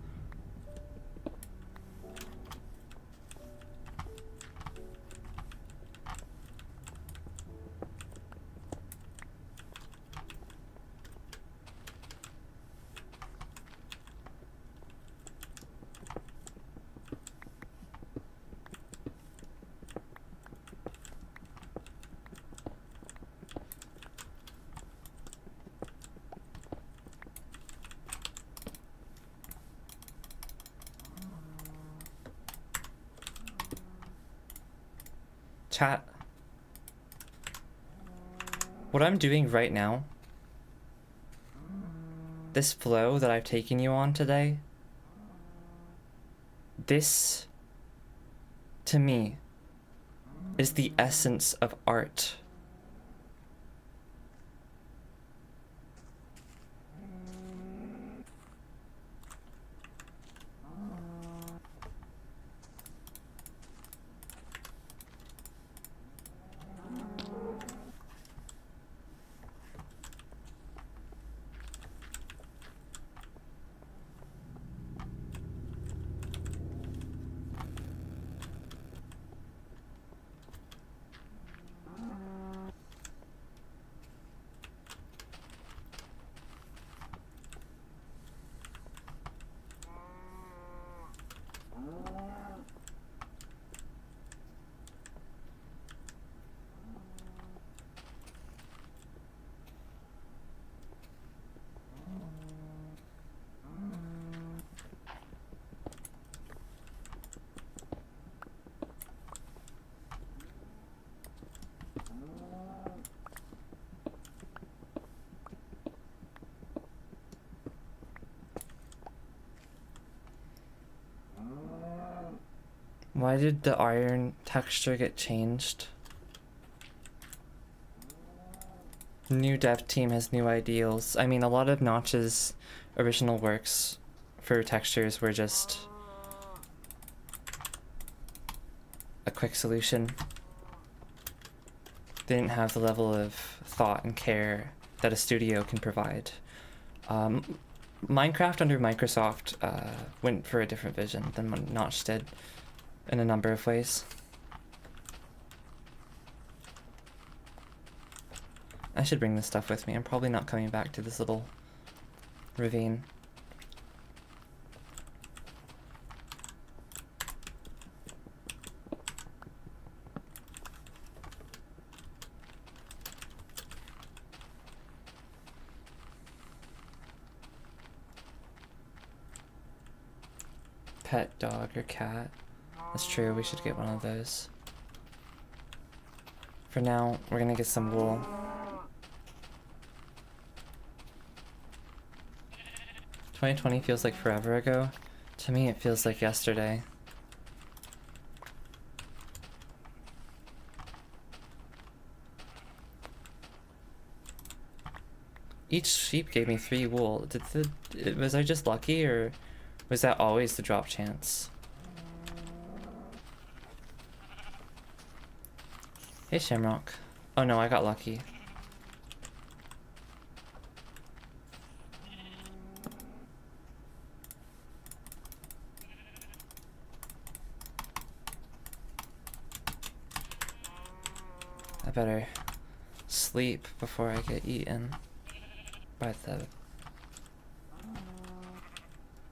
Chat. What I'm doing right now, this flow that I've taken you on today, this, to me, is the essence of art. Why did the iron texture get changed? New dev team has new ideals. I mean, a lot of Notch's original works for textures were just a quick solution. They didn't have the level of thought and care that a studio can provide. Minecraft under Microsoft went for a different vision than what Notch did in a number of ways. I should bring this stuff with me. I'm probably not coming back to this little ravine. Pet dog or cat. That's true, we should get one of those. For now, we're gonna get some wool. "2020 feels like forever ago. To me, it feels like yesterday." Each sheep gave me 3 wool. Was I just lucky, or Was that always the drop chance? Hey, Shamrock. Oh no, I got lucky. I better sleep before I get eaten by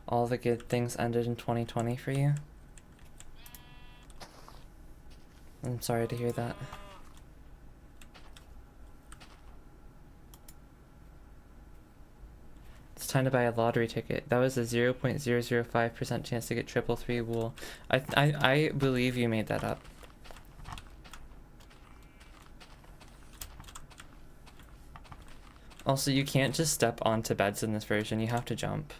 all the good things ended in 2020 for you. I'm sorry to hear that. It's time to buy a lottery ticket. That was a 0.005% chance to get 333 wool. I believe you made that up. Also, you can't just step onto beds in this version, you have to jump.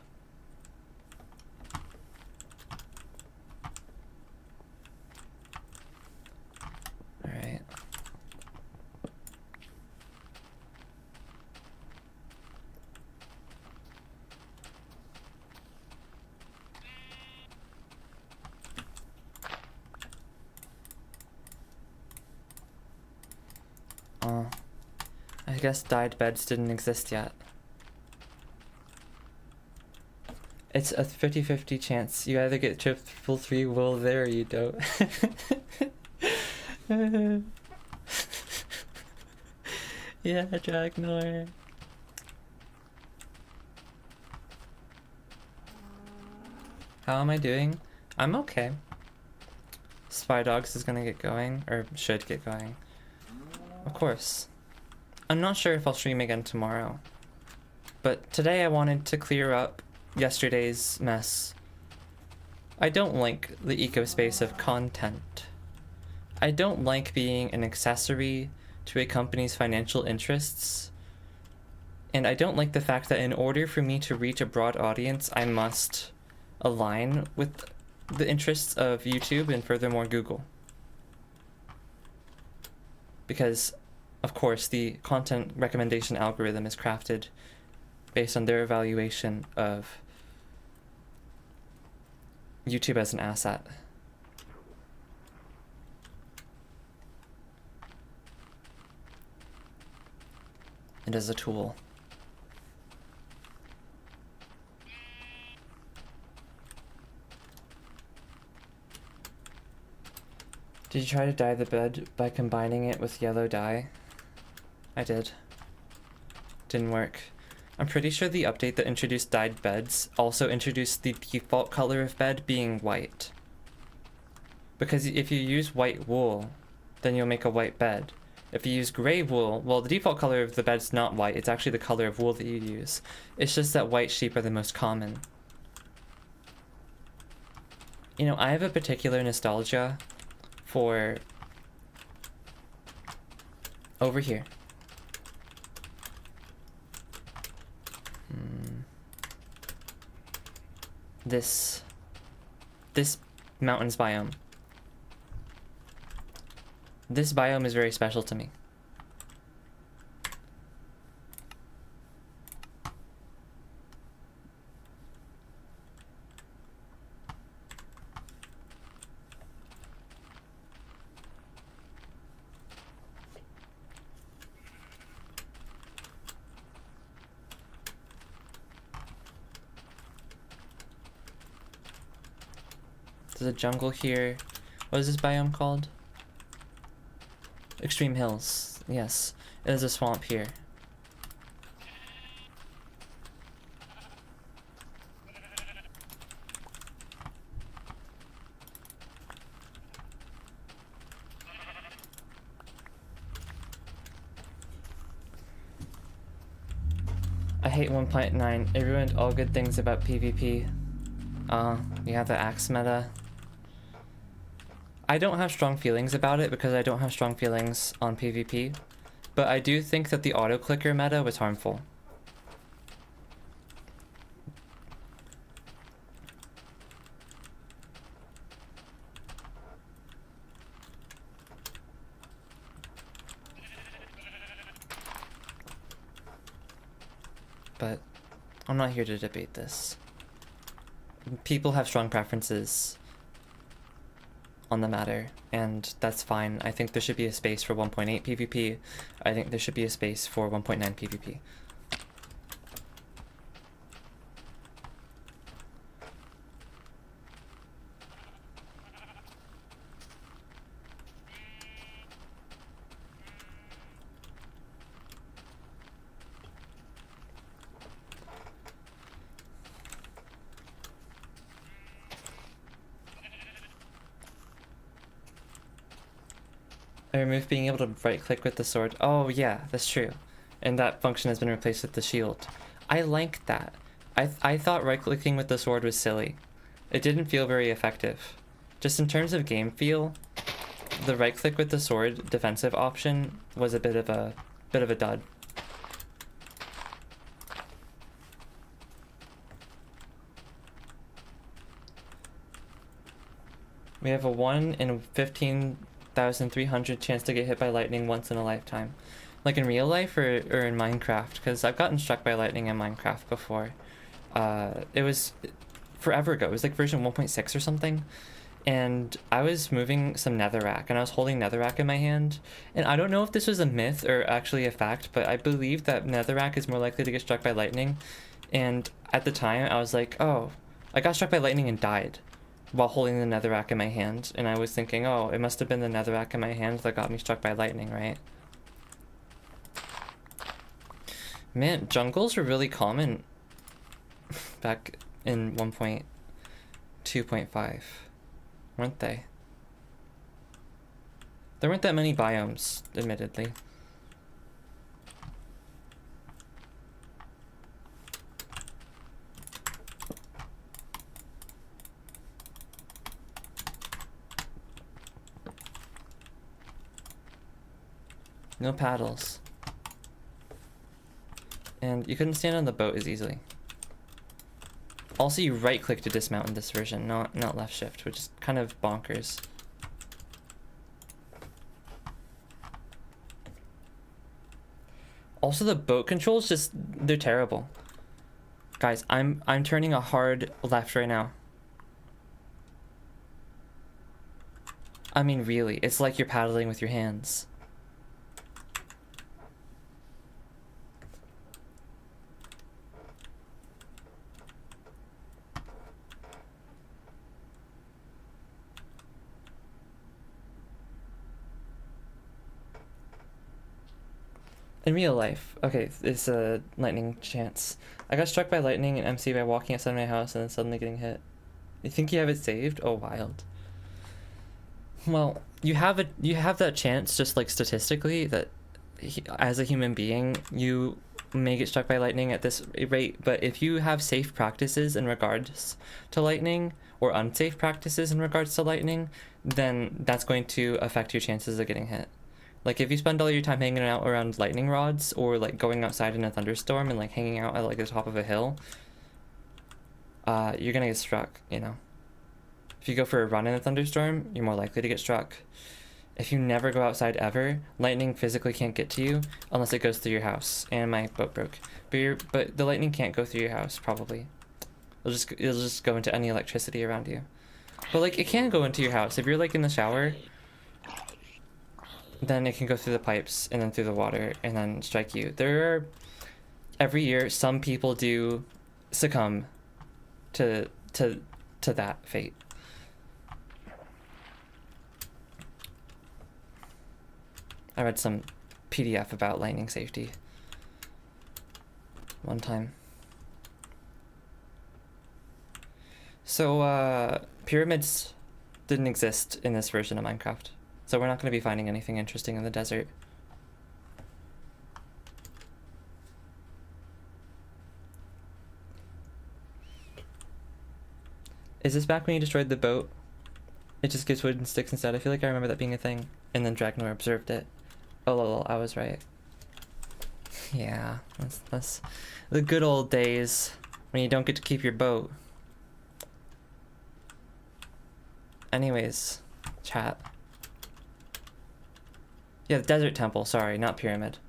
Alright. I guess dyed beds didn't exist yet. It's a 50-50 chance. You either get 333 wool there or you don't. Yeah, Dragnor. How am I doing? I'm okay. Spy Dogs is gonna get going, or should get going. Of course. I'm not sure if I'll stream again tomorrow, but today I wanted to clear up yesterday's mess. I don't like the ecospace of content. I don't like being an accessory to a company's financial interests, and I don't like the fact that in order for me to reach a broad audience, I must align with the interests of YouTube and furthermore Google. Because of course, the content recommendation algorithm is crafted based on their evaluation of YouTube as an asset. And as a tool. Did you try to dye the bed by combining it with yellow dye? I did. Didn't work. I'm pretty sure the update that introduced dyed beds also introduced the default color of bed being white. Because if you use white wool, then you'll make a white bed. If you use gray wool, well, the default color of the bed's not white, it's actually the color of wool that you use. It's just that white sheep are the most common. You know, I have a particular nostalgia for over here. This mountains biome. This biome is very special to me. There's a jungle here. What is this biome called? Extreme Hills. Yes, it is a swamp here. I hate 1.9. It ruined all good things about PvP. You have the axe meta. I don't have strong feelings about it because I don't have strong feelings on PvP, but I do think that the auto-clicker meta was harmful. But I'm not here to debate this. people have strong preferences on the matter, and that's fine. I think there should be a space for 1.8 PvP. I think there should be a space for 1.9 PvP. I removed being able to right click with the sword. Oh yeah, that's true. And that function has been replaced with the shield. I like that. I thought right clicking with the sword was silly. It didn't feel very effective. Just in terms of game feel, the right click with the sword defensive option was a bit of a dud. We have a 1 in 15,300 chance to get hit by lightning once in a lifetime. Like in real life or in Minecraft? Because I've gotten struck by lightning in Minecraft before. It was forever ago. It was like version 1.6 or something. And I was moving some netherrack, and I was holding netherrack in my hand. And I don't know if this was a myth or actually a fact, but I believe that netherrack is more likely to get struck by lightning. And at the time, I was like, oh, I got struck by lightning and died while holding the netherrack in my hand. And I was thinking, oh, it must have been the netherrack in my hand that got me struck by lightning, right? Man, jungles were really common back in 1.2.5, weren't they? There weren't that many biomes, admittedly. No paddles. And you couldn't stand on the boat as easily. Also, you right click to dismount in this version, not left shift, which is kind of bonkers. Also, the boat controls they're terrible. Guys, I'm turning a hard left right now. I mean, really, it's like you're paddling with your hands. In real life, okay, it's a lightning chance. I got struck by lightning in MC by walking outside my house and then suddenly getting hit. You think you have it saved? Oh, wild. Well, you have that chance, just like statistically, that as a human being, you may get struck by lightning at this rate, but if you have safe practices in regards to lightning, or unsafe practices in regards to lightning, then that's going to affect your chances of getting hit. Like, if you spend all your time hanging out around lightning rods, or like going outside in a thunderstorm and like hanging out at like the top of a hill, you're gonna get struck, you know? If you go for a run in a thunderstorm, you're more likely to get struck. If you never go outside ever, lightning physically can't get to you unless it goes through your house. And my boat broke. But the lightning can't go through your house, probably. It'll just go into any electricity around you. But like, it can go into your house. If you're like in the shower, then it can go through the pipes and then through the water and then strike you. Every year, some people do succumb to that fate. I read some PDF about lightning safety one time. So, pyramids didn't exist in this version of Minecraft. So we're not going to be finding anything interesting in the desert. Is this back when you destroyed the boat? It just gives wood and sticks instead. I feel like I remember that being a thing. And then Dragnor observed it. Oh, lol, I was right. Yeah, that's the good old days when you don't get to keep your boat. Anyways, chat. Yeah, the desert temple, sorry, not pyramid.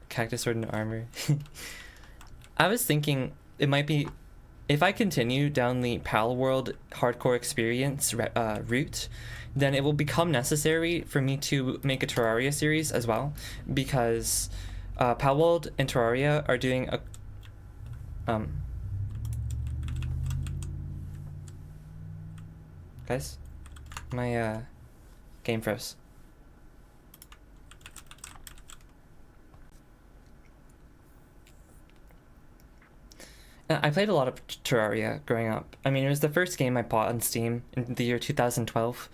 Cactus sword and armor. I was thinking it might be if I continue down the Pal World hardcore experience route, then it will become necessary for me to make a Terraria series as well, because Pal World and Terraria are doing a guys, my game froze. I played a lot of Terraria growing up. I mean, it was the first game I bought on Steam in the year 2012.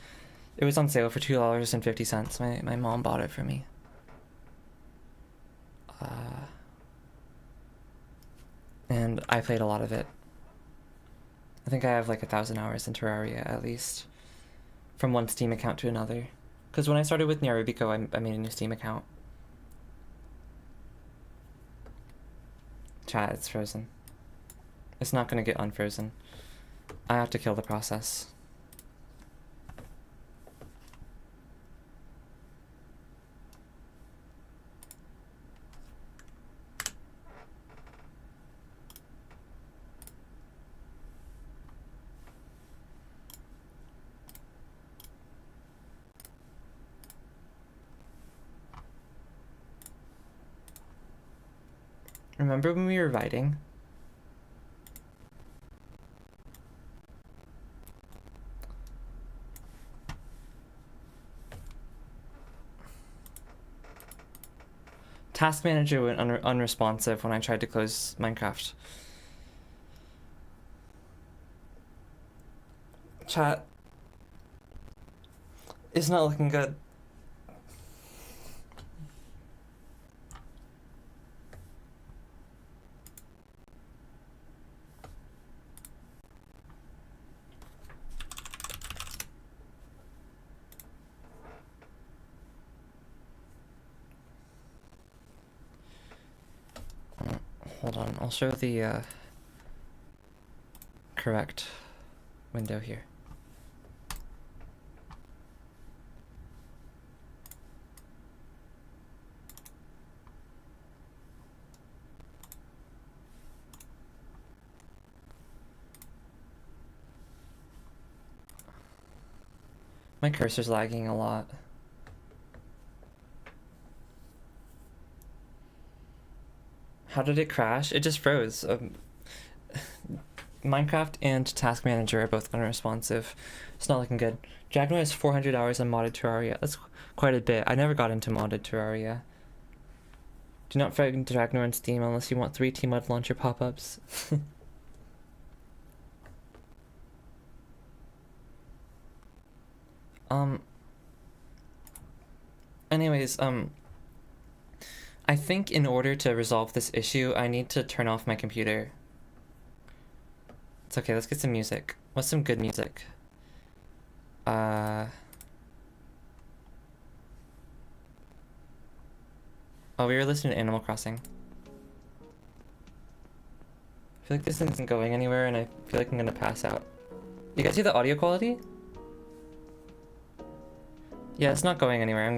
It was on sale for $2.50. My mom bought it for me. And I played a lot of it. I think I have like 1,000 hours in Terraria at least, from one Steam account to another. Because when I started with Nyarubiko, I made a new Steam account. Chat, it's frozen. It's not gonna get unfrozen. I have to kill the process. Remember when we were writing? Task Manager went unresponsive when I tried to close Minecraft. Chat. It's not looking good. Hold on, I'll show the correct window here. My cursor's lagging a lot. How did it crash? It just froze. Minecraft and Task Manager are both unresponsive. It's not looking good. Jagno has 400 hours on modded Terraria. That's quite a bit. I never got into modded Terraria. Do not frag Jagno on Steam unless you want 3 Tmud launcher pop-ups. Anyways, I think in order to resolve this issue, I need to turn off my computer. It's okay, let's get some music. What's some good music? Oh, we were listening to Animal Crossing. I feel like this isn't going anywhere and I feel like I'm gonna pass out. You guys see the audio quality? Yeah, it's not going anywhere. I'm